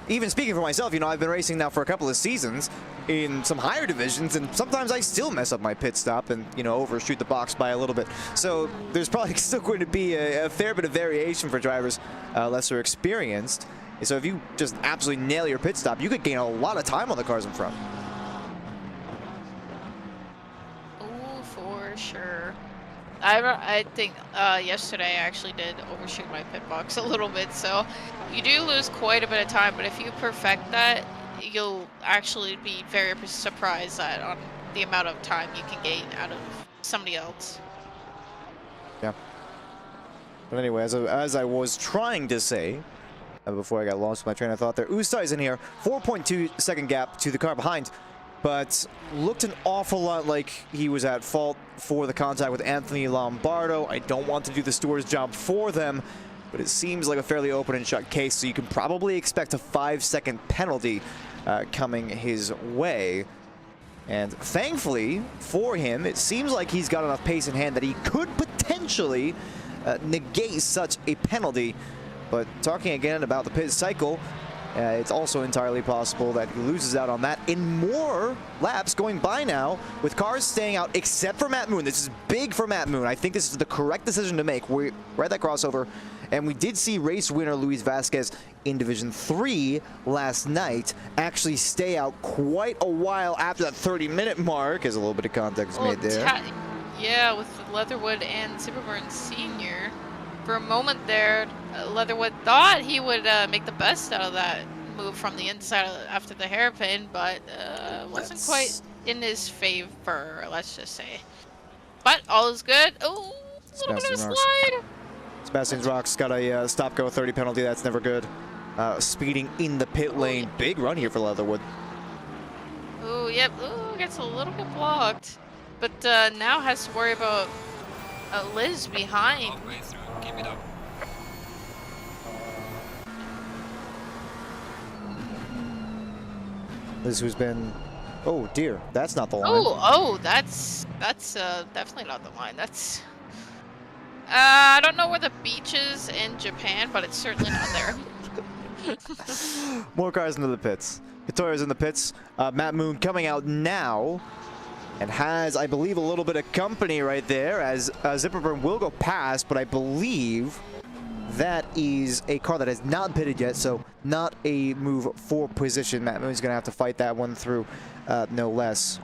Even speaking for myself, you know, I've been racing now for a couple of seasons in some higher divisions, and sometimes I still mess up my pit stop and, you know, overshoot the box by a little bit. So there's probably still going to be a fair bit of variation for drivers lesser experienced. So if you just absolutely nail your pit stop, you could gain a lot of time on the cars in front. Oh, for sure. I think yesterday I actually did overshoot my pit box a little bit, so you do lose quite a bit of time, but if you perfect that, you'll actually be very surprised on the amount of time you can gain out of somebody else. Yeah. But anyway, as I was trying to say, before I got lost with my train of thought there, Oosthuizen here, 4.2 second gap to the car behind, but looked an awful lot like he was at fault for the contact with Anthony Lombardo. I don't want to do the steward's job for them, but it seems like a fairly open and shut case, so you can probably expect a 5-second penalty coming his way. And thankfully for him, it seems like he's got enough pace in hand that he could potentially negate such a penalty. But talking again about the pit cycle, it's also entirely possible that he loses out on that in more laps going by now, with cars staying out except for Matt Moon. This is big for Matt Moon. I think this is the correct decision to make. We're at that crossover, and we did see race winner Luis Vasquez in Division 3 last night actually stay out quite a while after that 30-minute mark, as a little bit of context is made there. Yeah, with Leatherwood and Zipperburn Sr. For a moment there, Leatherwood thought he would make the best out of that move from the inside after the hairpin, but wasn't quite in his favor, let's just say. But all is good. Oh, a little bit of a slide. Sebastian Rock's got a stop-go 30 penalty. That's never good. Speeding in the pit lane. Big run here for Leatherwood. Oh, yep. Oh, gets a little bit blocked. But now has to worry about Liz behind. Keep it up. Liz, who's been... Oh, dear. That's not the line. Oh, that's definitely not the line. That's... I don't know where the beach is in Japan, but it's certainly not there. More cars into the pits. Vittoria's in the pits. Matt Moon coming out now. And has, I believe, a little bit of company right there, as Zipperburn will go past, but I believe that is a car that has not pitted yet, so not a move for position. Matt Moon's going to have to fight that one through, no less.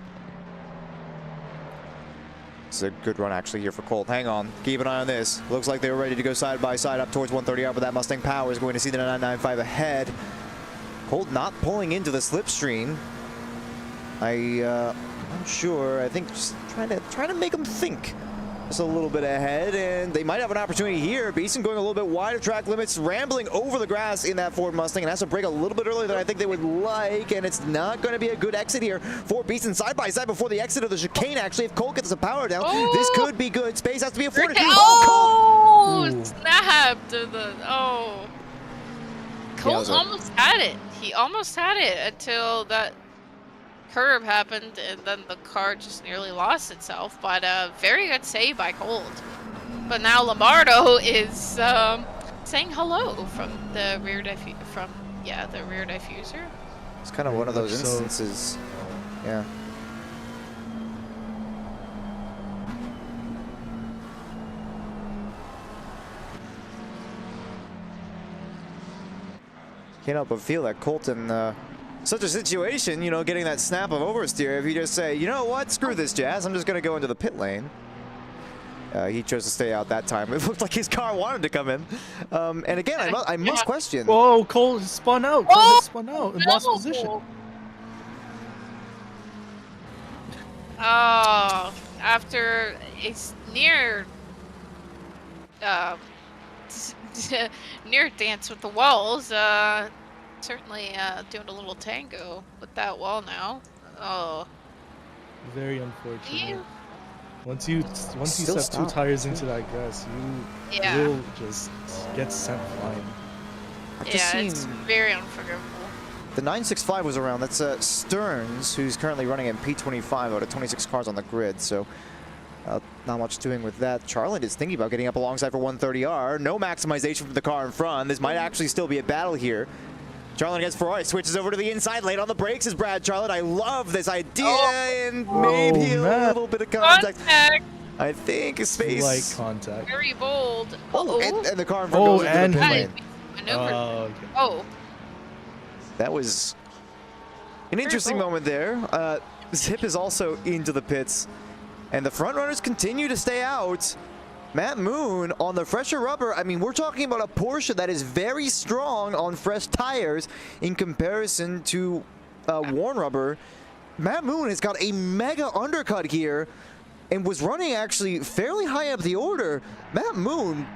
It's a good run, actually, here for Colt. Hang on. Keep an eye on this. Looks like they were ready to go side by side up towards 130R, but that Mustang Power is going to see the 995 ahead. Colt not pulling into the slipstream. I'm sure. I think just trying to make them think just a little bit ahead, and they might have an opportunity here. Beeson going a little bit wide of track limits, rambling over the grass in that Ford Mustang, and has to brake a little bit earlier than I think they would like, and it's not going to be a good exit here for Beeson side by side before the exit of the chicane. Actually, if Colt gets the power down, this could be good. Space has to be afforded. Oh, snapped Colt almost had it. He almost had it until that curb happened, and then the car just nearly lost itself. But very good save by Colt. But now Lombardo is saying hello from the rear the rear diffuser. It's kind of one of those instances. Yeah. Can't help but feel that Colt in such a situation, you know, getting that snap of oversteer, if you just say, you know what, screw this, Jazz, I'm just going to go into the pit lane. He chose to stay out that time. It looked like his car wanted to come in. And again, I must question. Whoa, Cole spun out. Cole has spun out and lost position. Oh, after it's near near dance with the walls, certainly doing a little tango with that wall now. Oh. Very unfortunate. You... Once you set 2 tires into that grass, you will just get sent flying. Yeah, it's very unforgivable. The 965 was around. That's Stearns, who's currently running at P25 out of 26 cars on the grid. So not much doing with that. Charland is thinking about getting up alongside for 130R. No maximization from the car in front. This might actually still be a battle here. Charland against Ferrari, switches over to the inside, late on the brakes is Brad Charland. I love this idea, and maybe a little bit of contact. I think space. Slight contact. Very bold. And the car in front goes into the pit lane. Okay. That was an interesting moment there. Zip is also into the pits, and the front runners continue to stay out. Matt Moon on the fresher rubber. I mean, we're talking about a Porsche that is very strong on fresh tires in comparison to worn rubber. Matt Moon has got a mega undercut here and was running actually fairly high up the order. Matt Moon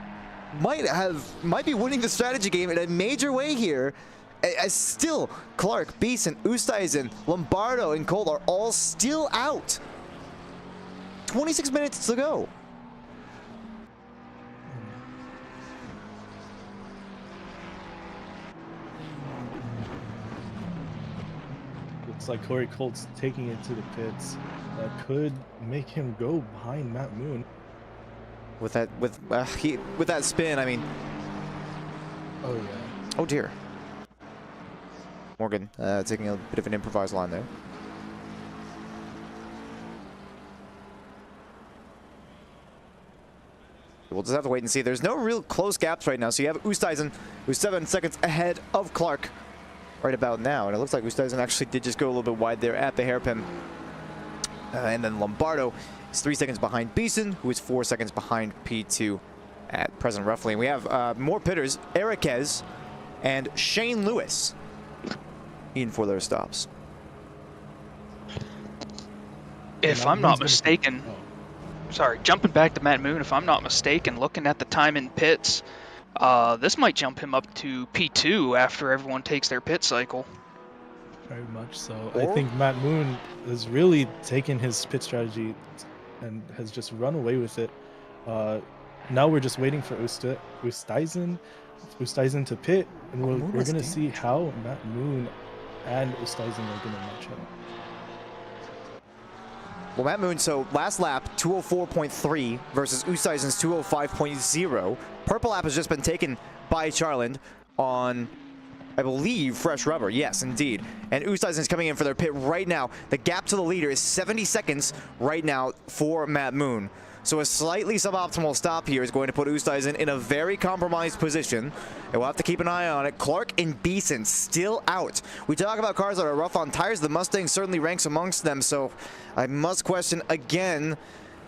might be winning the strategy game in a major way here. As still, Clark, Beeson, Oosthuizen, Lombardo, and Cole are all still out. 26 minutes to go. Looks like Corey Colt's taking it to the pits. That could make him go behind Matt Moon. With that spin, I mean. Oh yeah. Oh dear. Morgan taking a bit of an improvised line there. We'll just have to wait and see. There's no real close gaps right now. So you have Oosthuizen, who's 7 seconds ahead of Clark right about now. And it looks like Oosthuizen actually did just go a little bit wide there at the hairpin. And then Lombardo is 3 seconds behind Beeson, who is 4 seconds behind P2 at present, roughly. And we have more pitters, Eriquez and Shane Lewis in for their stops. If I'm not mistaken, sorry, jumping back to Matt Moon, if I'm not mistaken, looking at the time in pits, this might jump him up to P2 after everyone takes their pit cycle. Very much so. I think Matt Moon has really taken his pit strategy and has just run away with it. Now we're just waiting for Oosthuizen to pit, and we're going to see how Matt Moon and Oosthuizen are going to match up. Well, Matt Moon, so last lap, 204.3 versus Oosthuizen's 205.0. Purple lap has just been taken by Charland on, I believe, fresh rubber. Yes, indeed. And Oosthuizen is coming in for their pit right now. The gap to the leader is 70 seconds right now for Matt Moon. So a slightly suboptimal stop here is going to put Oosthuizen in a very compromised position. And we'll have to keep an eye on it. Clark and Beeson still out. We talk about cars that are rough on tires. The Mustang certainly ranks amongst them. So I must question again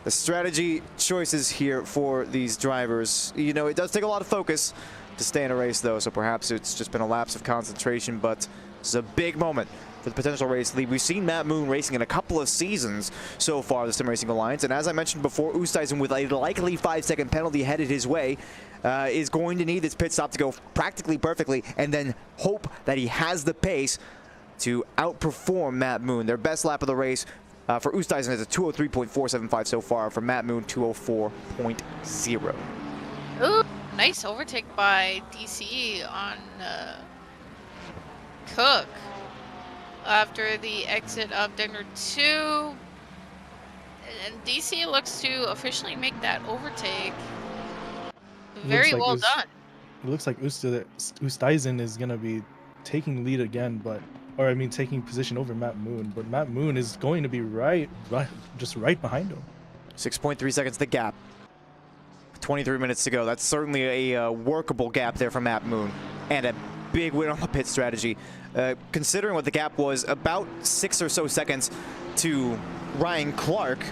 the strategy choices here for these drivers. You know, it does take a lot of focus to stay in a race, though. So perhaps it's just been a lapse of concentration. But this is a big moment for the potential race lead. We've seen Matt Moon racing in a couple of seasons so far, the Sim Racing Alliance, and as I mentioned before, Oosthuizen with a likely 5-second penalty headed his way is going to need this pit stop to go practically perfectly and then hope that he has the pace to outperform Matt Moon. Their best lap of the race for Oosthuizen is a 203.475 so far. For Matt Moon, 204.0. Ooh, nice overtake by DC on Cook. After the exit of Digger 2, and DC looks to officially make that overtake. Very well done. It looks like Oosthuizen is going to be taking lead again, taking position over Matt Moon, but Matt Moon is going to be just right behind him. 6.3 seconds the gap. 23 minutes to go. That's certainly a workable gap there for Matt Moon, and a big win on the pit strategy. Considering what the gap was, about 6 or so seconds to Ryan Clark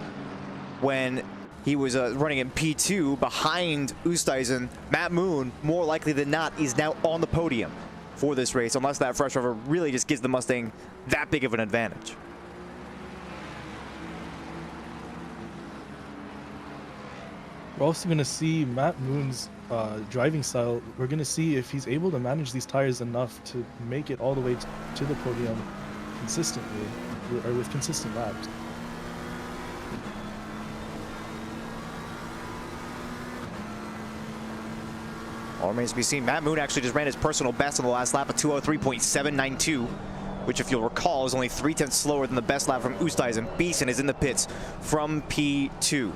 when he was running in P2 behind Oosthuizen. Matt Moon, more likely than not, is now on the podium for this race, unless that fresh rubber really just gives the Mustang that big of an advantage. We're also going to see Matt Moon's driving style. We're going to see if he's able to manage these tires enough to make it all the way to the podium consistently, or with consistent laps. All remains to be seen. Matt Moon actually just ran his personal best on the last lap of 203.792, which, if you'll recall, is only 0.3 slower than the best lap from Oosthuizen. Beeson is in the pits from P2.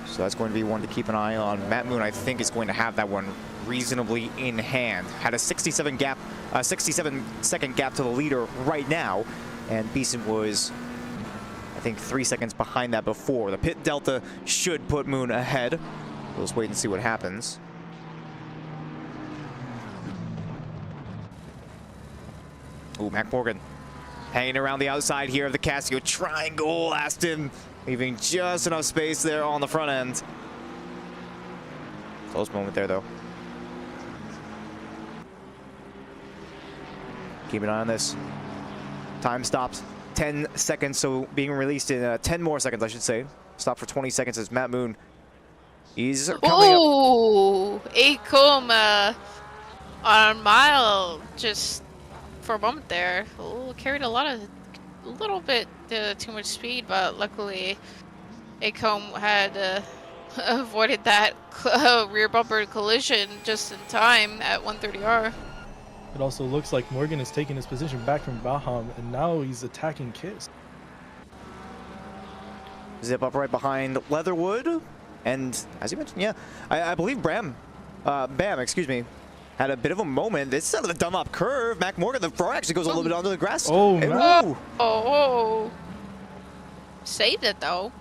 So that's going to be one to keep an eye on. Matt Moon, I think, is going to have that one reasonably in hand. Had a 67-second gap to the leader right now, and Beeson was, I think, 3 seconds behind that before. The pit delta should put Moon ahead. We'll just wait and see what happens. Ooh, Mac Morgan hanging around the outside here of the Casio. Trying to last him, leaving just enough space there on the front end. Close moment there, though. Keep an eye on this. Time stopped. 10 seconds, so being released in 10 more seconds, I should say. Stop for 20 seconds as Matt Moon is coming up. Ooh, Acom on a mile just for a moment there. Ooh, carried a little bit too much speed, but luckily Acom had avoided that rear bumper collision just in time at 130R. It also looks like Morgan has taken his position back from Baham, and now he's attacking Kiss. Zip up right behind Leatherwood. And as you mentioned, yeah, I believe Bam, excuse me, had a bit of a moment. This is out of the Dunlop curve. Mac Morgan, the Ferrari actually goes a little bit onto the grass. Oh, no. Oh. Saved it, though.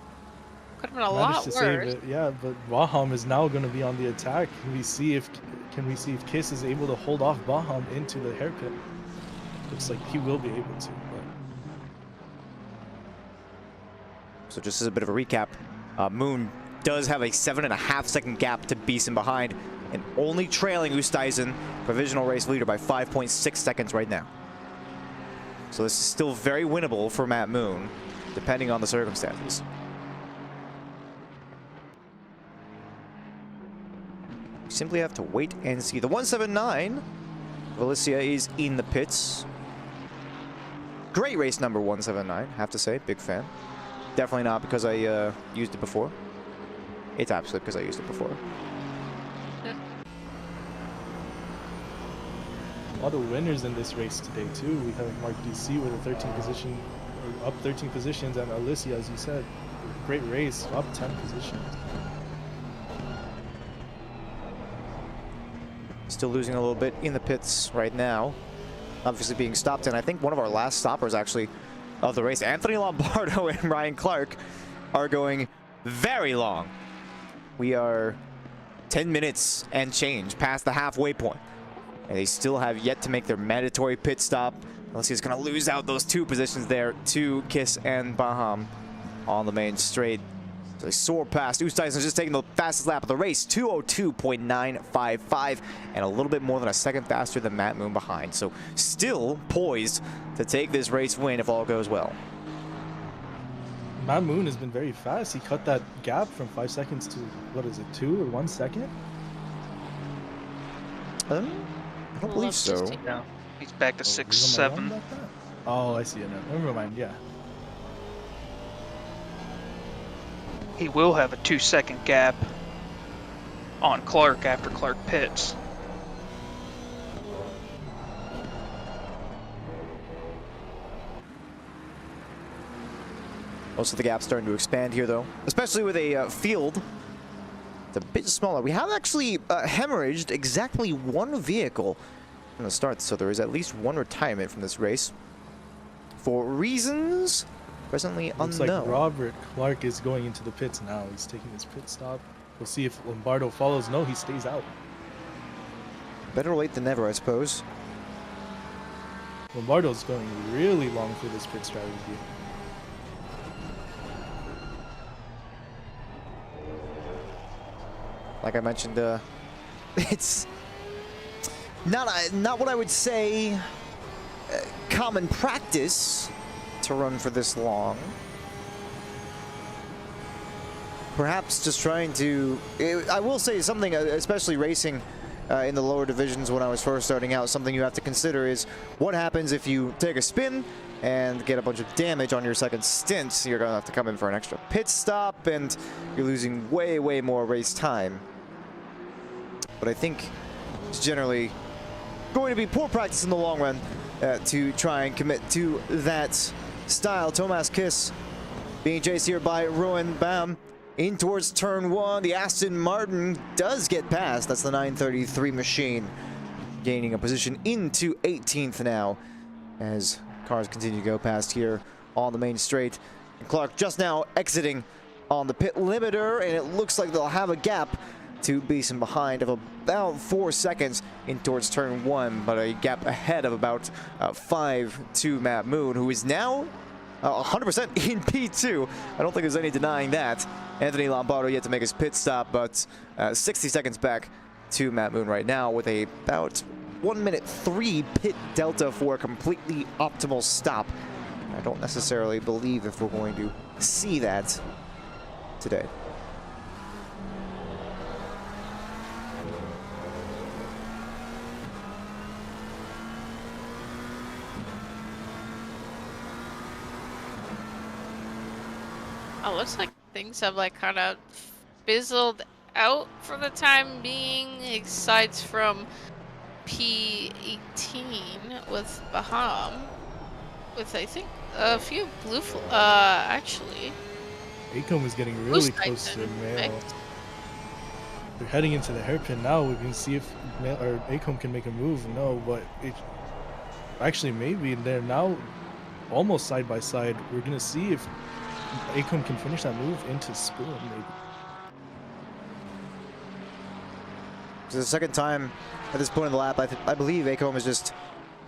Could have been a lot worse. Save it. Yeah, but Baham is now going to be on the attack. Can we see if Kiss is able to hold off Baham into the hairpin? Looks like he will be able to. But... So just as a bit of a recap, Moon does have a 7.5-second gap to Beeson behind, and only trailing Oosthuizen, provisional race leader, by 5.6 seconds right now. So this is still very winnable for Matt Moon, depending on the circumstances. We simply have to wait and see. The 179, Valencia is in the pits. Great race number 179, have to say, big fan. Definitely not because I used it before. It's absolutely because I used it before. A lot of winners in this race today too. We have Mark DC with a 13 position, or up 13 positions, and Alicia, as you said, great race, up 10 positions. Still losing a little bit in the pits right now. Obviously being stopped in. I think one of our last stoppers actually of the race, Anthony Lombardo and Ryan Clark, are going very long. We are 10 minutes and change past the halfway point, and they still have yet to make their mandatory pit stop. Unless he's going to lose out those 2 positions there to Kiss and Baham on the main straight. So they soar past. Oosthuizen just taking the fastest lap of the race, 2:02.955, and a little bit more than a second faster than Matt Moon behind. So still poised to take this race win if all goes well. Matt Moon has been very fast. He cut that gap from 5 seconds to, what is it, 2 or 1 second? I don't believe so. Yeah, he's back to 6, 7. Oh, I see it now. Never mind, yeah. He will have a 2-second gap on Clark after Clark pits. Most of the gap's starting to expand here, though, especially with a field that's a bit smaller. We have actually hemorrhaged exactly 1 vehicle from the start, so there is at least 1 retirement from this race for reasons presently Looks unknown. like Robert Clark is going into the pits now. He's taking his pit stop. We'll see if Lombardo follows. No, he stays out. Better late than never, I suppose. Lombardo's going really long for this pit strategy. like I mentioned, it's not what I would say common practice to run for this long. Perhaps just trying to, I will say something, especially racing in the lower divisions when I was first starting out, something you have to consider is what happens if you take a spin and get a bunch of damage on your second stint. You're gonna have to come in for an extra pit stop and you're losing way more race time. But I think it's generally going to be poor practice in the long run to try and commit to that style. Tomas Kiss being chased here by Rowan Bam. In towards turn 1, the Aston Martin does get past. That's the 933 machine, gaining a position into 18th now as cars continue to go past here on the main straight. And Clark just now exiting on the pit limiter, and it looks like they'll have a gap to Beeson behind of about 4 seconds in towards turn 1, but a gap ahead of about 5 to Matt Moon, who is now 100% in P2. I don't think there's any denying that. Anthony Lombardo yet to make his pit stop, but 60 seconds back to Matt Moon right now with a about 1:03 pit delta for a completely optimal stop. I don't necessarily believe if we're going to see that today. Oh, looks like things have like kind of fizzled out for the time being, aside from P18 with Baham, with I think a few blue, actually. Acom is getting really close to Mail. They're heading into the hairpin now. We can see if Mail or Acom can make a move. No, but it actually maybe they're now almost side by side. We're gonna see if Acom can finish that move into Spoon, maybe. It's the second time at this point in the lap. I believe Acom is just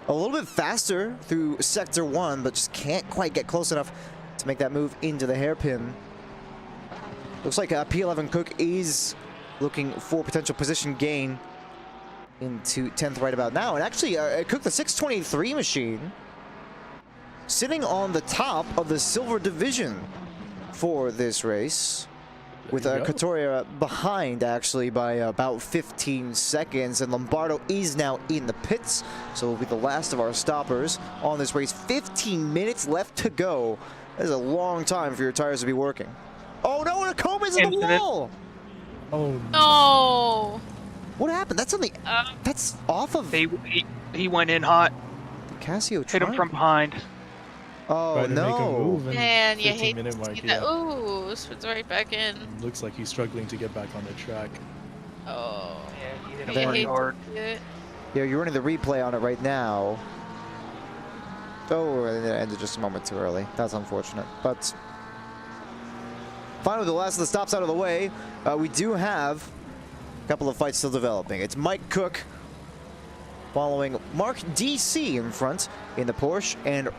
a little bit faster through Sector 1, but just can't quite get close enough to make that move into the hairpin. Looks like P11 Cook is looking for potential position gain into 10th right about now. And actually, Cook, the 623 machine, sitting on the top of the silver division for this race, with Katoria behind actually by about 15 seconds, and Lombardo is now in the pits, so will be the last of our stoppers on this race. 15 minutes left to go. That is a long time for your tires to be working. Oh no, and Acoma's in the wall! Oh no! What happened? That's on the that's off of He went in hot. the Casio. Hit him from behind. Oh no! Man, you hate to mark, see that. Ooh, spins right back in. Looks like he's struggling to get back on the track. Oh. Yeah, he hit You him pretty hate hard. to see it. Yeah, you're running the replay on it right now. Oh, and it ended just a moment too early. That's unfortunate. But finally, the last of the stops out of the way, we do have a couple of fights still developing. It's Mike Cook following Mark DC in front in the Porsche, and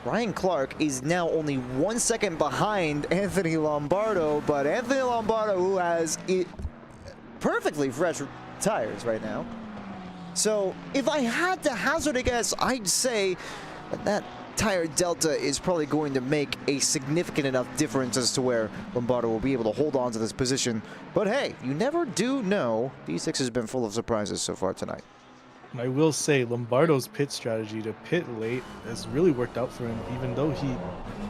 Ryan Clark is now only 1 second behind Anthony Lombardo, but Anthony Lombardo, who has perfectly fresh tires right now. So if I had to hazard a guess, I'd say that tire delta is probably going to make a significant enough difference as to where Lombardo will be able to hold on to this position. But hey, you never do know. D6 has been full of surprises so far tonight. And I will say, Lombardo's pit strategy to pit late has really worked out for him, even though he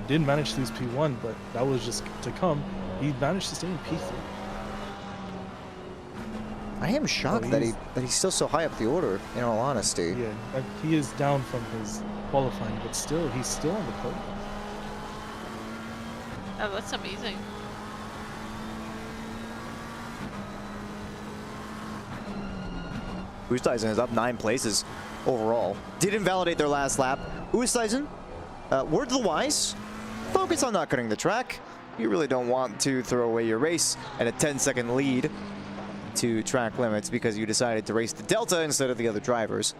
did manage to lose P1, but that was just to come. He managed to stay in P3. I am shocked that he's still so high up the order, in all honesty. Yeah, he is down from his qualifying, but still, he's still on the podium. Oh, that's amazing. Oosthuizen is up 9 places overall. Did invalidate their last lap. Oosthuizen, word to the wise, focus on not cutting the track. You really don't want to throw away your race and a 10-second lead to track limits because you decided to race the Delta instead of the other drivers.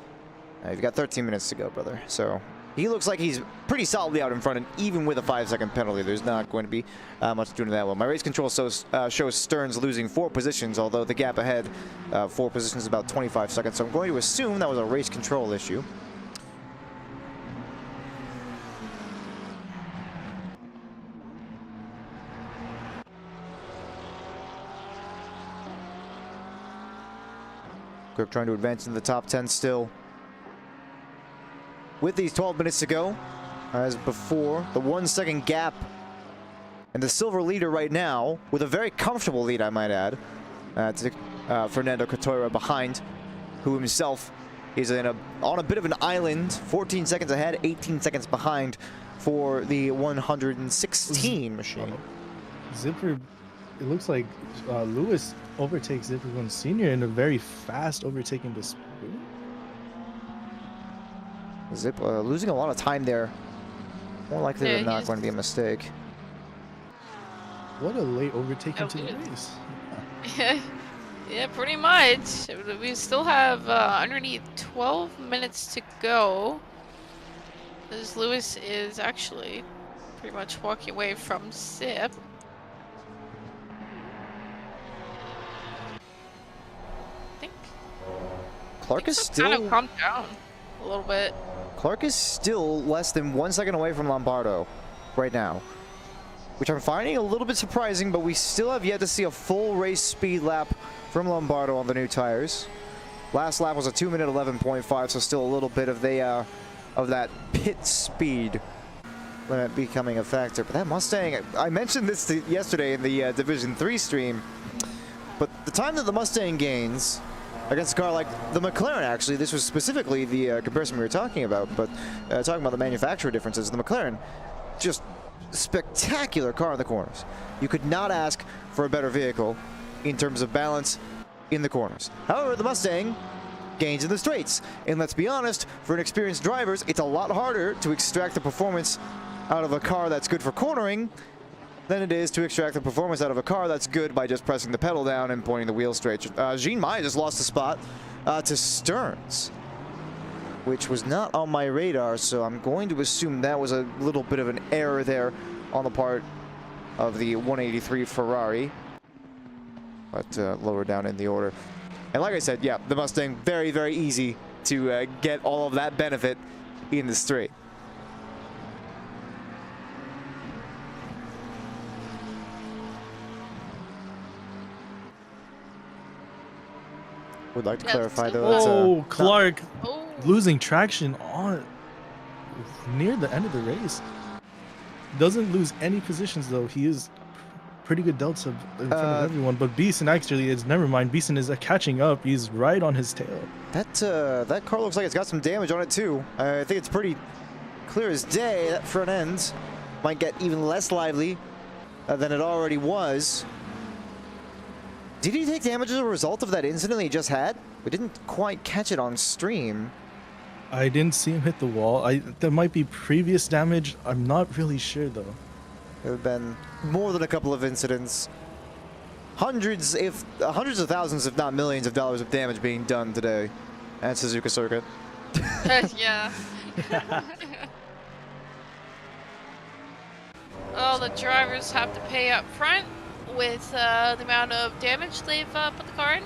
You've got 13 minutes to go, brother. So he looks like he's pretty solidly out in front, and even with a 5-second penalty, there's not going to be much doing to that one. My race control shows Stearns losing 4 positions, although the gap ahead, 4 positions is about 25 seconds. So I'm going to assume that was a race control issue. Grip trying to advance into the top 10 still. With these 12 minutes to go, as before, the 1-second gap. And the silver leader right now, with a very comfortable lead, I might add, to Fernando Cotorra behind, who himself is on a bit of an island, 14 seconds ahead, 18 seconds behind for the 116 machine. Zipper, it looks like Lewis overtakes Zipper 1 Senior in a very fast overtaking the speed. Zip losing a lot of time there. More likely than not going to be a mistake. What a late overtaking to the race. Yeah, pretty much. We still have underneath 12 minutes to go. As Lewis is actually pretty much walking away from Zip. Clark is still kind of calmed down a little bit. Clark is still less than 1 second away from Lombardo right now, which I'm finding a little bit surprising, but we still have yet to see a full race speed lap from Lombardo on the new tires. Last lap was a 2-minute 11.5, so still a little bit of that pit speed limit becoming a factor. But that Mustang, I mentioned this yesterday in the Division 3 stream, but the time that the Mustang gains against a car like the McLaren, actually, this was specifically the comparison we were talking about, but talking about the manufacturer differences, the McLaren, just spectacular car in the corners. You could not ask for a better vehicle in terms of balance in the corners. However, the Mustang gains in the straights, and let's be honest, for inexperienced drivers, it's a lot harder to extract the performance out of a car that's good for cornering than it is to extract the performance out of a car that's good by just pressing the pedal down and pointing the wheel straight. Jean Mai just lost a spot to Stearns, which was not on my radar, so I'm going to assume that was a little bit of an error there on the part of the 183 Ferrari, but lower down in the order. And like I said, yeah, the Mustang, very, very easy to get all of that benefit in the straight. Would like to clarify though. Oh, Clark losing traction on near the end of the race. Doesn't lose any positions though. He is pretty good delta in front of everyone. But Beeson actually is, never mind. Beeson is catching up. He's right on his tail. That car looks like it's got some damage on it too. I think it's pretty clear as day. That front end might get even less lively than it already was. Did he take damage as a result of that incident he just had? We didn't quite catch it on stream. I didn't see him hit the wall. There might be previous damage. I'm not really sure though. There have been more than a couple of incidents. Hundreds of thousands, if not millions of dollars of damage being done today at Suzuka Circuit. Yeah. Well, the drivers have to pay up front with the amount of damage they've put the car in.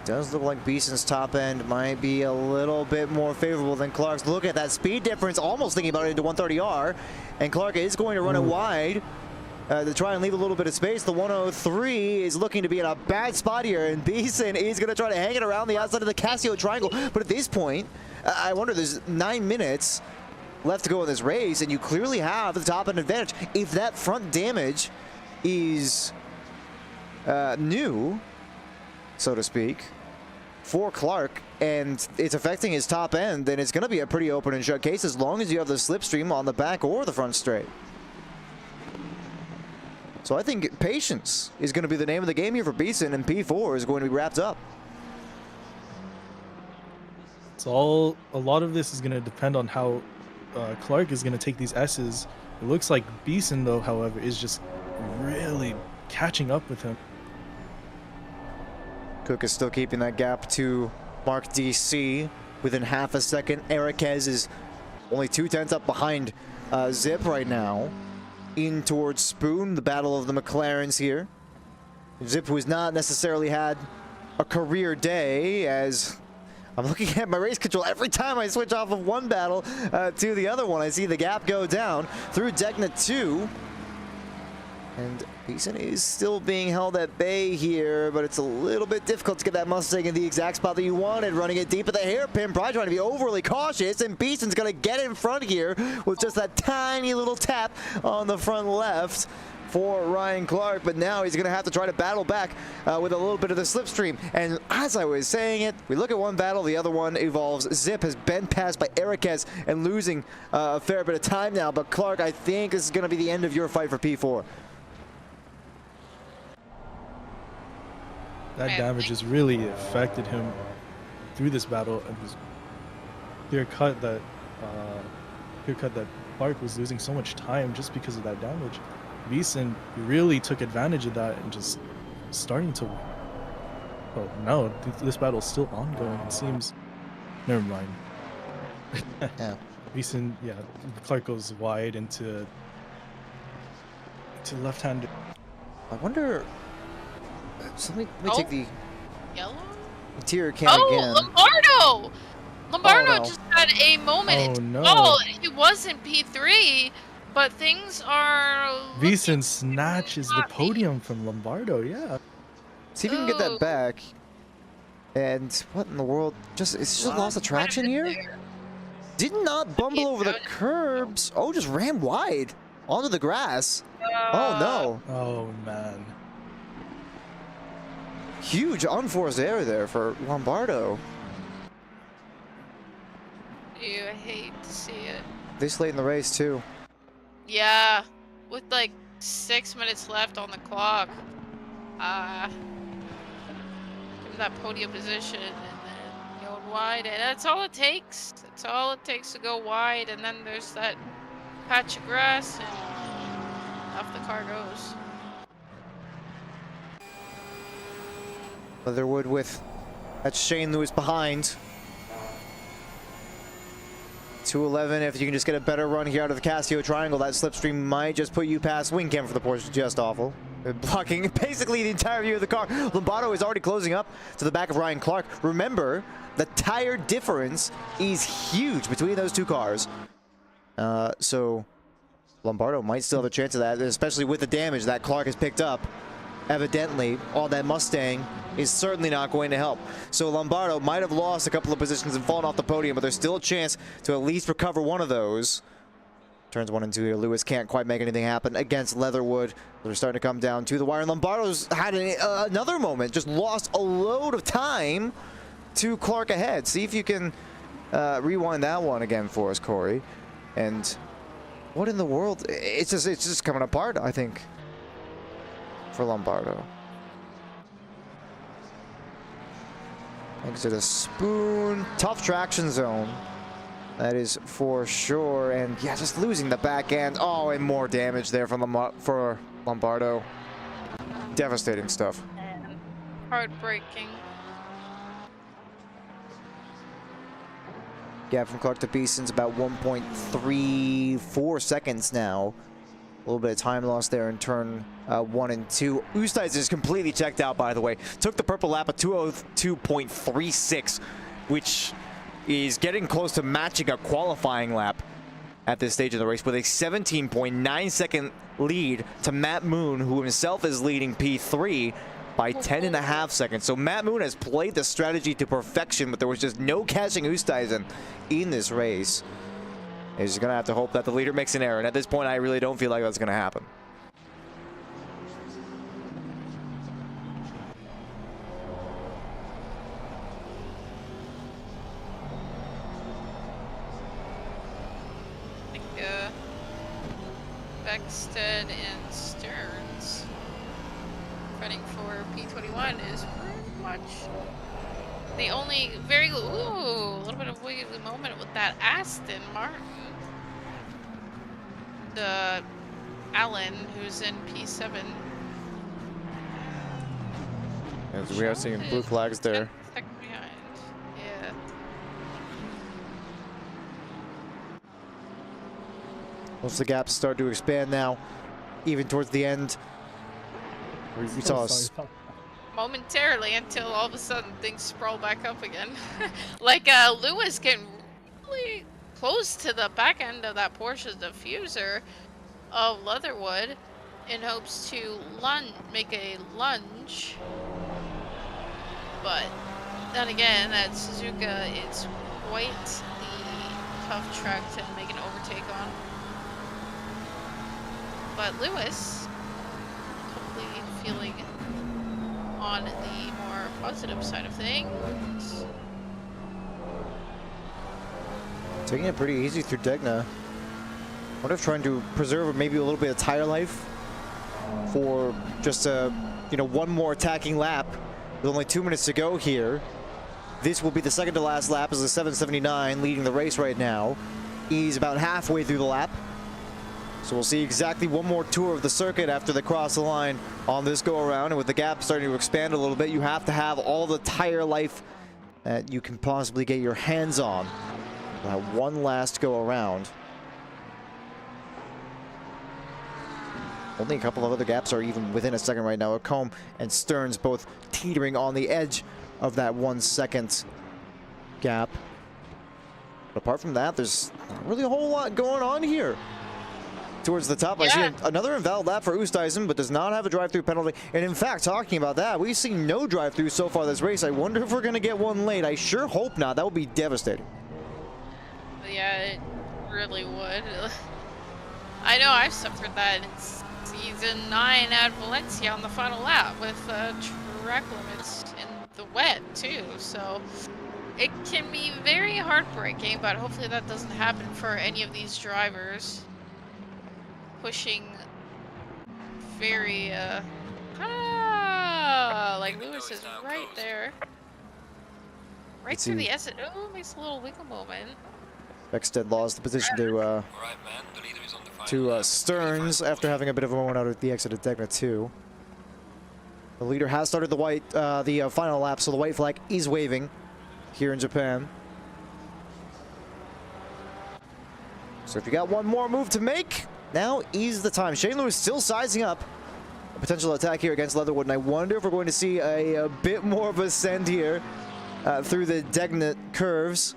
Does look like Beeson's top end might be a little bit more favorable than Clark's. Look at that speed difference, almost thinking about it into 130R. And Clark is going to run it wide to try and leave a little bit of space. The 103 is looking to be in a bad spot here, and Beeson is going to try to hang it around the outside of the Casio triangle. But at this point, I wonder, there's 9 minutes left to go in this race, and you clearly have the top end advantage. If that front damage is new, so to speak, for Clark, and it's affecting his top end, then it's going to be a pretty open and shut case as long as you have the slipstream on the back or the front straight. So I think patience is going to be the name of the game here for Beeson, and P4 is going to be wrapped up. So a lot of this is going to depend on how Clark is going to take these S's. It looks like Beeson, though, however, is just really catching up with him. Cook is still keeping that gap to Mark DC. within half a second. Eriquez is only 2/10 up behind Zip right now. In towards Spoon, the battle of the McLarens here. Zip, who has not necessarily had a career day, as I'm looking at my race control. Every time I switch off of one battle to the other one, I see the gap go down through tightknit 2. And Beeson is still being held at bay here, but it's a little bit difficult to get that Mustang in the exact spot that you wanted. Running it deep at the hairpin, probably trying to be overly cautious, and Beeson's going to get in front here with just that tiny little tap on the front left for Ryan Clark, but now he's going to have to try to battle back with a little bit of the slipstream. And as I was saying it, we look at one battle, the other one evolves. Zip has been passed by Eriquez and losing a fair bit of time now, but Clark, I think this is going to be the end of your fight for P4. That damage has really affected him through this battle, and was clear cut that Clark was losing so much time just because of that damage. Beeson really took advantage of that and just starting to. Oh no, this battle's still ongoing. It seems. Never mind. Yeah. Beeson, yeah, Clark goes wide into left-handed. I wonder. So let me take the Yellow? interior cam again. Lombardo! Lombardo no. just had a moment. Oh, no. Oh, he was in P3, but things are. Beeson snatches the podium from Lombardo. Yeah. See if you can get that back. And what in the world? It's just lost the traction here? Did not bumble over the curbs. Oh, just ran wide onto the grass. Oh no. Oh man. Huge unforced error there for Lombardo. You hate to see it. This late in the race too. Yeah, with like 6 minutes left on the clock. Give him that podium position and then going wide, and that's all it takes. That's all it takes to go wide, and then there's that patch of grass, and off the car goes. Leatherwood with that Shane Lewis behind. 211. If you can just get a better run here out of the Casio Triangle, that slipstream might just put you past wing cam for the Porsche. Just awful. They're blocking basically the entire view of the car. Lombardo is already closing up to the back of Ryan Clark. Remember, the tire difference is huge between those two cars. So Lombardo might still have a chance of that, especially with the damage that Clark has picked up. Evidently, all that Mustang is certainly not going to help. So Lombardo might have lost a couple of positions and fallen off the podium, but there's still a chance to at least recover one of those. Turns 1 and 2 here. Lewis can't quite make anything happen against Leatherwood. They're starting to come down to the wire. And Lombardo's had another moment, just lost a load of time to Clark ahead. See if you can rewind that one again for us, Corey. And what in the world? It's just coming apart, I think, for Lombardo. Exit a Spoon. Tough traction zone. That is for sure. And yeah, just losing the back end. Oh, and more damage there from Lombardo. Devastating stuff. Heartbreaking. Gap from Clark to Beeson's about 1.34 seconds now. A little bit of time lost there in turn 1 and 2. Ustaz is completely checked out, by the way. Took the purple lap at 2:02.36, which is getting close to matching a qualifying lap at this stage of the race, with a 17.9 second lead to Matt Moon, who himself is leading P3 by 10.5 seconds. So Matt Moon has played the strategy to perfection, but there was just no catching Ustaz in this race. He's going to have to hope that the leader makes an error, and at this point I really don't feel like that's going to happen. I think Beckstead and Stearns running for P21 is pretty much the only a little bit of wiggly moment with that Aston Martin. The Allen, who's in P7. As we are seeing blue flags there. 10 seconds behind. Yeah. Once the gaps start to expand now, even towards the end, we saw us. Momentarily until all of a sudden things sprawl back up again. Like Lewis getting really close to the back end of that Porsche's diffuser of Leatherwood in hopes to make a lunge. But then again, that Suzuka is quite the tough track to make an overtake on. But Lewis, hopefully feeling on the more positive side of things. Taking it pretty easy through Degna. What if trying to preserve maybe a little bit of tire life for just a, one more attacking lap. With only 2 minutes to go here. This will be the second to last lap as the 779 leading the race right now. He's about halfway through the lap. So we'll see exactly one more tour of the circuit after they cross the line on this go around. And with the gap starting to expand a little bit, you have to have all the tire life that you can possibly get your hands on. One last go around. Only a couple of other gaps are even within a second right now. Ocombe and Stearns both teetering on the edge of that 1 second gap. But apart from that, there's not really a whole lot going on here. Towards the top, I see another invalid lap for Oosthuizen, but does not have a drive-through penalty. And in fact, talking about that, we've seen no drive-through so far this race. I wonder if we're going to get one late. I sure hope not. That would be devastating. Yeah, it really would. I know I've suffered that in season 9 at Valencia on the final lap with track limits in the wet too. So it can be very heartbreaking, but hopefully that doesn't happen for any of these drivers. Pushing very like Lewis is right there. Right through the exit. Oh, makes a little wiggle moment. Beckstead lost the position to Stearns after having a bit of a moment out at the exit of Degna 2. The leader has started the final lap, so the white flag is waving here in Japan. So if you got one more move to make, now is the time. Shane Lewis still sizing up a potential attack here against Leatherwood, and I wonder if we're going to see a bit more of a ascend here through the Degna curves.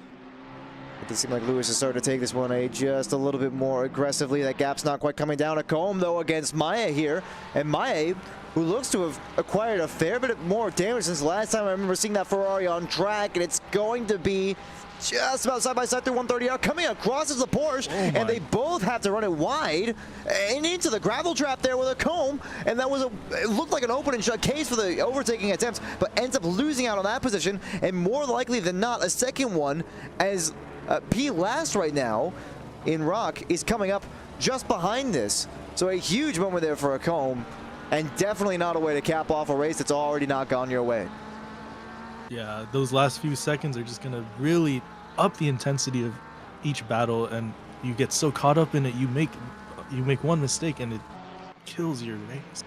It does seem like Lewis is starting to take this one just a little bit more aggressively. That gap's not quite coming down. Ocombe, though, against Maya here. And Maya, who looks to have acquired a fair bit more damage since the last time I remember seeing that Ferrari on track. And it's going to be just about side-by-side through 130 out. Coming across is the Porsche, and they both have to run it wide and into the gravel trap there with Ocombe. And that was it looked like an open and shut case for the overtaking attempts, but ends up losing out on that position. And more likely than not, a second one as P last right now in Rock is coming up just behind this. So a huge moment there for Ocombe, and definitely not a way to cap off a race that's already not gone your way. Yeah, those last few seconds are just going to really up the intensity of each battle, and you get so caught up in it, you make one mistake and it kills your race.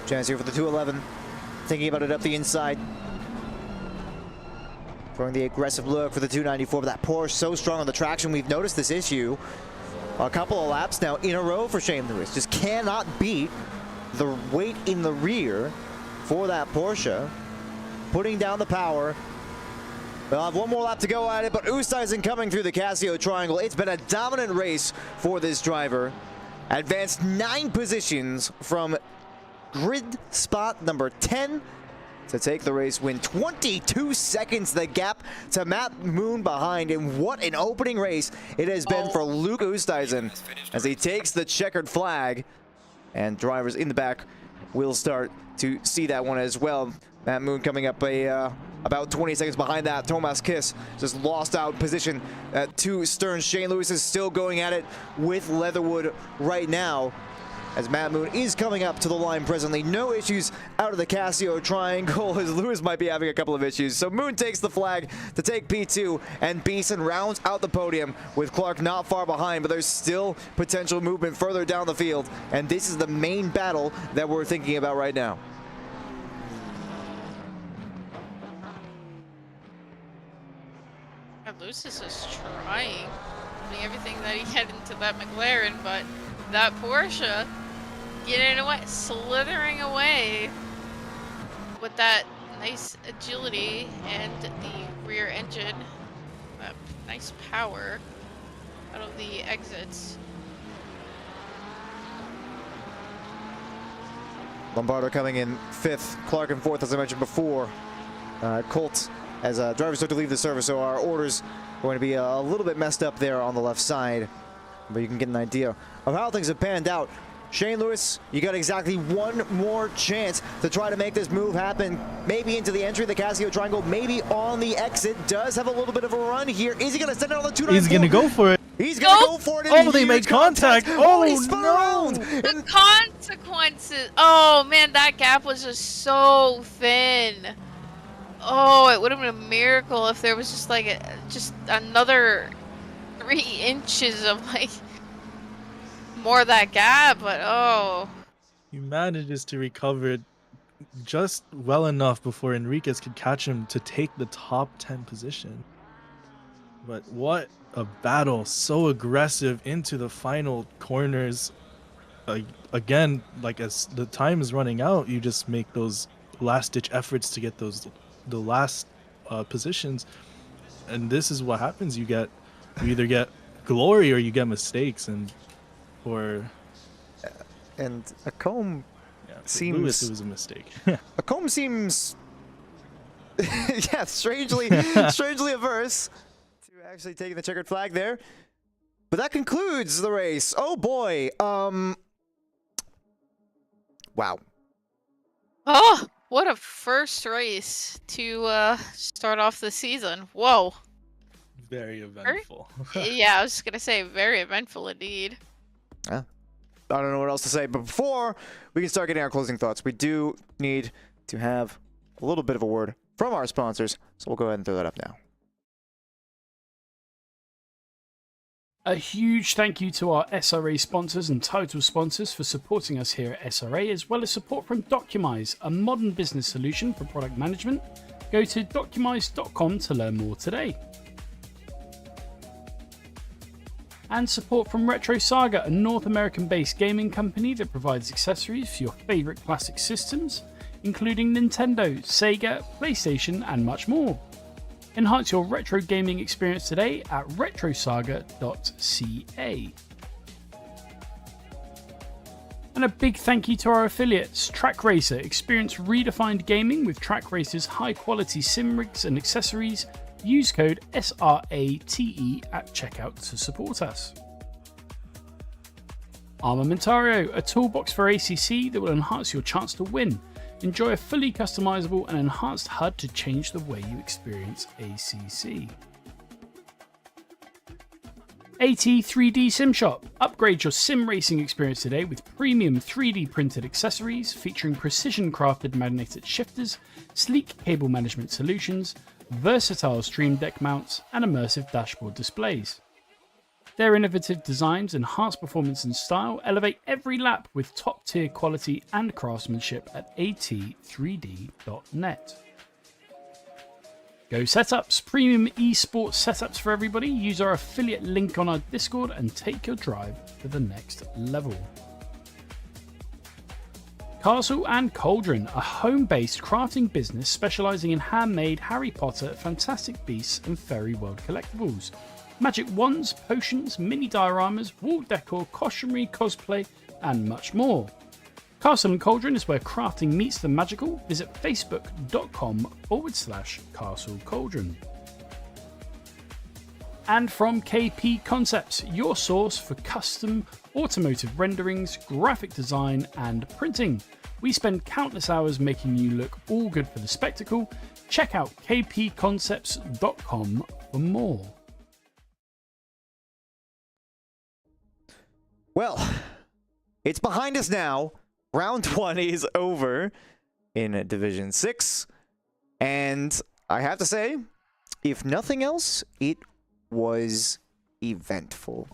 Chance here for the 211. Thinking about it up the inside. Throwing the aggressive look for the 294, but that Porsche so strong on the traction. We've noticed this issue a couple of laps now in a row for Shane Lewis. Just cannot beat the weight in the rear for that Porsche. Putting down the power. They'll have one more lap to go at it, but Oosthuizen coming through the Casio triangle. It's been a dominant race for this driver. Advanced 9 positions from grid spot number 10 to take the race win. 22 seconds the gap to Matt Moon behind, and what an opening race it has been for Luke Oosthuizen as he takes the checkered flag, and drivers in the back will start to see that one as well. Matt Moon coming up about 20 seconds behind that. Thomas Kiss just lost out position to Stearns. Shane Lewis is still going at it with Leatherwood right now, as Matt Moon is coming up to the line presently. No issues out of the Casio triangle, as Lewis might be having a couple of issues. So Moon takes the flag to take P2, and Beeson rounds out the podium with Clark not far behind, but there's still potential movement further down the field, and this is the main battle that we're thinking about right now. Lewis is just trying, putting everything that he had into that McLaren, but that Porsche getting away, slithering away with that nice agility and the rear engine, that nice power out of the exits. Lombardo coming in 5th, Clark in 4th, as I mentioned before. Colt, as drivers start to leave the service, so our orders are going to be a little bit messed up there on the left side. But you can get an idea of how things have panned out. Shane Lewis, you got exactly one more chance to try to make this move happen. Maybe into the entry of the Casio Triangle, maybe on the exit. Does have a little bit of a run here. Is he going to send it on the 294? He's going to go for it. He's going to go for it. Oh, they made contact. Oh, he spun around. The consequences. Oh, man, that gap was just so thin. Oh, it would have been a miracle if there was just like just another 3 inches of like more of that gap, but oh. He manages to recover just well enough before Enriquez could catch him to take the top 10 position. But what a battle, so aggressive into the final corners. Again, like as the time is running out, you just make those last-ditch efforts to get the last positions, and this is what happens. You either get glory or you get mistakes, and a comb seems Lewis, it was a mistake. a comb seems yeah, strangely averse to actually taking the checkered flag there. But that concludes the race. Oh boy. Wow. Oh, what a first race to start off the season. Whoa. Very eventful. Yeah, I was just gonna say very eventful indeed. Yeah. I don't know what else to say, but before we can start getting our closing thoughts, we do need to have a little bit of a word from our sponsors, so we'll go ahead and throw that up now. A huge thank you to our SRA sponsors and title sponsors for supporting us here at SRA, as well as support from Documise, a modern business solution for product management. Go to documise.com to learn more today. And support from Retro Saga, a North American-based gaming company that provides accessories for your favourite classic systems, including Nintendo, Sega, PlayStation, and much more. Enhance your retro gaming experience today at retrosaga.ca. And a big thank you to our affiliates, Track Racer. Experience redefined gaming with Track Racer's high-quality sim rigs and accessories. Use code SRATE at checkout to support us. Armamentario, a toolbox for ACC that will enhance your chance to win. Enjoy a fully customizable and enhanced HUD to change the way you experience ACC. AT3D Sim Shop. Upgrade your sim racing experience today with premium 3D printed accessories featuring precision crafted magnetic shifters, sleek cable management solutions, versatile stream deck mounts, and immersive dashboard displays. Their innovative designs enhance performance and style, elevate every lap with top-tier quality and craftsmanship at at3d.net. Go Setups, premium esports setups for everybody. Use our affiliate link on our Discord and take your drive to the next level. Castle and Cauldron, a home-based crafting business specializing in handmade Harry Potter, Fantastic Beasts, and Fairy World collectibles. Magic wands, potions, mini dioramas, wall decor, costumery, cosplay, and much more. Castle and Cauldron is where crafting meets the magical. Visit facebook.com/Castle Cauldron. And from KP Concepts, your source for custom automotive renderings, graphic design, and printing. We spend countless hours making you look all good for the spectacle. Check out kpconcepts.com for more. Well, it's behind us now. Round 20 is over in Division 6. And I have to say, if nothing else, it was eventful.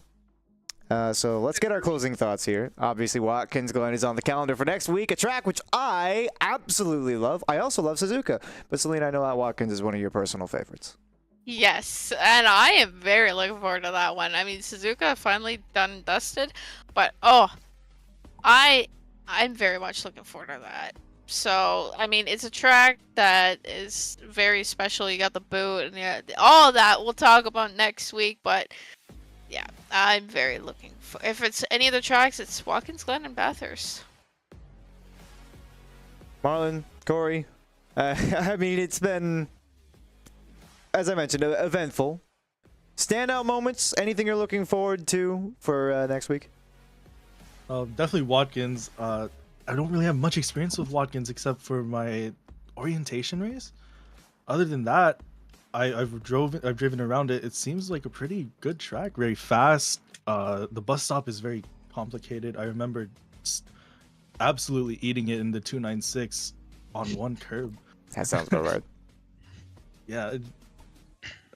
So let's get our closing thoughts here. Obviously, Watkins Glen is on the calendar for next week. A track which I absolutely love. I also love Suzuka. But Selena, I know that Watkins is one of your personal favorites. Yes, and I am very looking forward to that one. I mean, Suzuka finally done and dusted, but I'm very much looking forward to that. So, I mean, it's a track that is very special. You got the boot and yeah, all of that we'll talk about next week, but yeah, I'm very looking for. If it's any of the tracks, it's Watkins Glen and Bathurst. Marlon, Corey, I mean, it's been, as I mentioned, eventful. Standout moments, anything you're looking forward to for next week? Definitely Watkins. I don't really have much experience with Watkins except for my orientation race. Other than that, I've driven around it. It seems like a pretty good track, very fast. The bus stop is very complicated. I remember absolutely eating it in the 296 on one curb. That sounds about right. Yeah,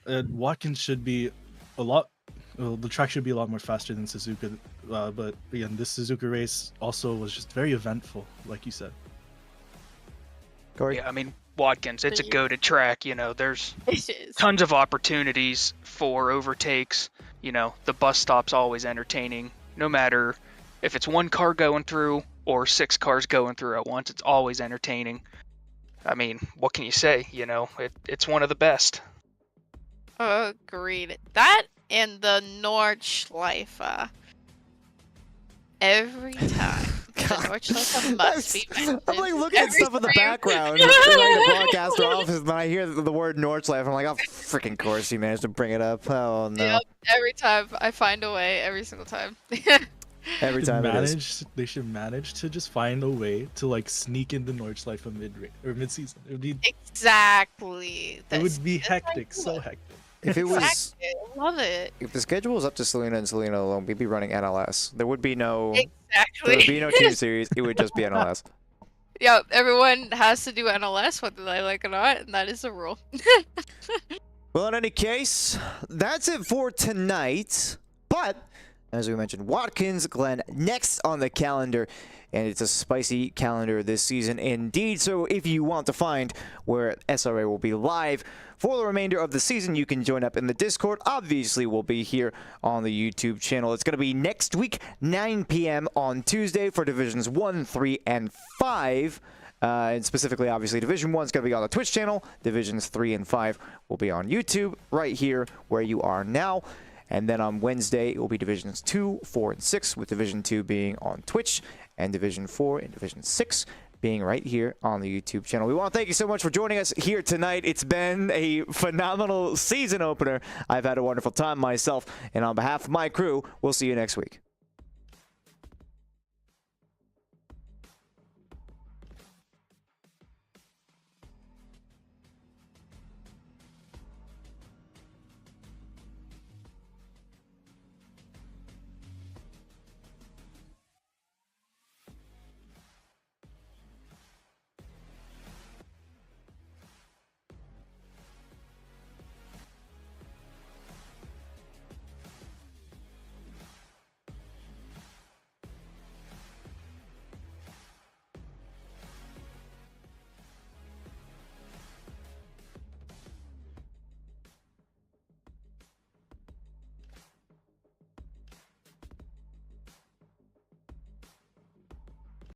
Watkins should be a lot. Well, the track should be a lot more faster than Suzuka, but again, this Suzuka race also was just very eventful, like you said. Corey? Yeah, I mean, Watkins, it's a go-to track. You know, there's It is. tons of opportunities for overtakes. You know, the bus stop's always entertaining. No matter if it's one car going through or 6 cars going through at once, it's always entertaining. I mean, what can you say? You know, it's one of the best. Agreed. That and the Nordschleife. Every time. The Nordschleife must be mentioned. I'm like looking at Every stuff in the stream. background in like the broadcaster office, and then I hear the word Nordschleife. I'm like, oh, freaking course you managed to bring it up. Oh no. Yep, every time I find a way, every single time. Every time it is. They should manage to just find a way to like sneak in the Nordschleife mid-season. Exactly. It would be That's hectic, exactly so what- hectic. If it was, Exactly. I love it. if the schedule was up to Selena and Selena alone, we'd be running NLS. There would be no, there Exactly. would be no team series. It would just be NLS. Yep, everyone has to do NLS whether they like it or not, and that is the rule. Well, in any case, that's it for tonight. But, as we mentioned, Watkins Glen next on the calendar. And it's a spicy calendar this season indeed. So if you want to find where SRA will be live for the remainder of the season, you can join up in the Discord. Obviously, we'll be here on the YouTube channel. It's going to be next week, 9 p.m. on Tuesday for Divisions 1, 3, and 5. And specifically, obviously, Division 1 is going to be on the Twitch channel. Divisions 3 and 5 will be on YouTube right here where you are now. And then on Wednesday, it will be Divisions 2, 4, and 6, with Division 2 being on Twitch, and Division 4 and Division 6 being right here on the YouTube channel. We want to thank you so much for joining us here tonight. It's been a phenomenal season opener. I've had a wonderful time myself, and on behalf of my crew, we'll see you next week.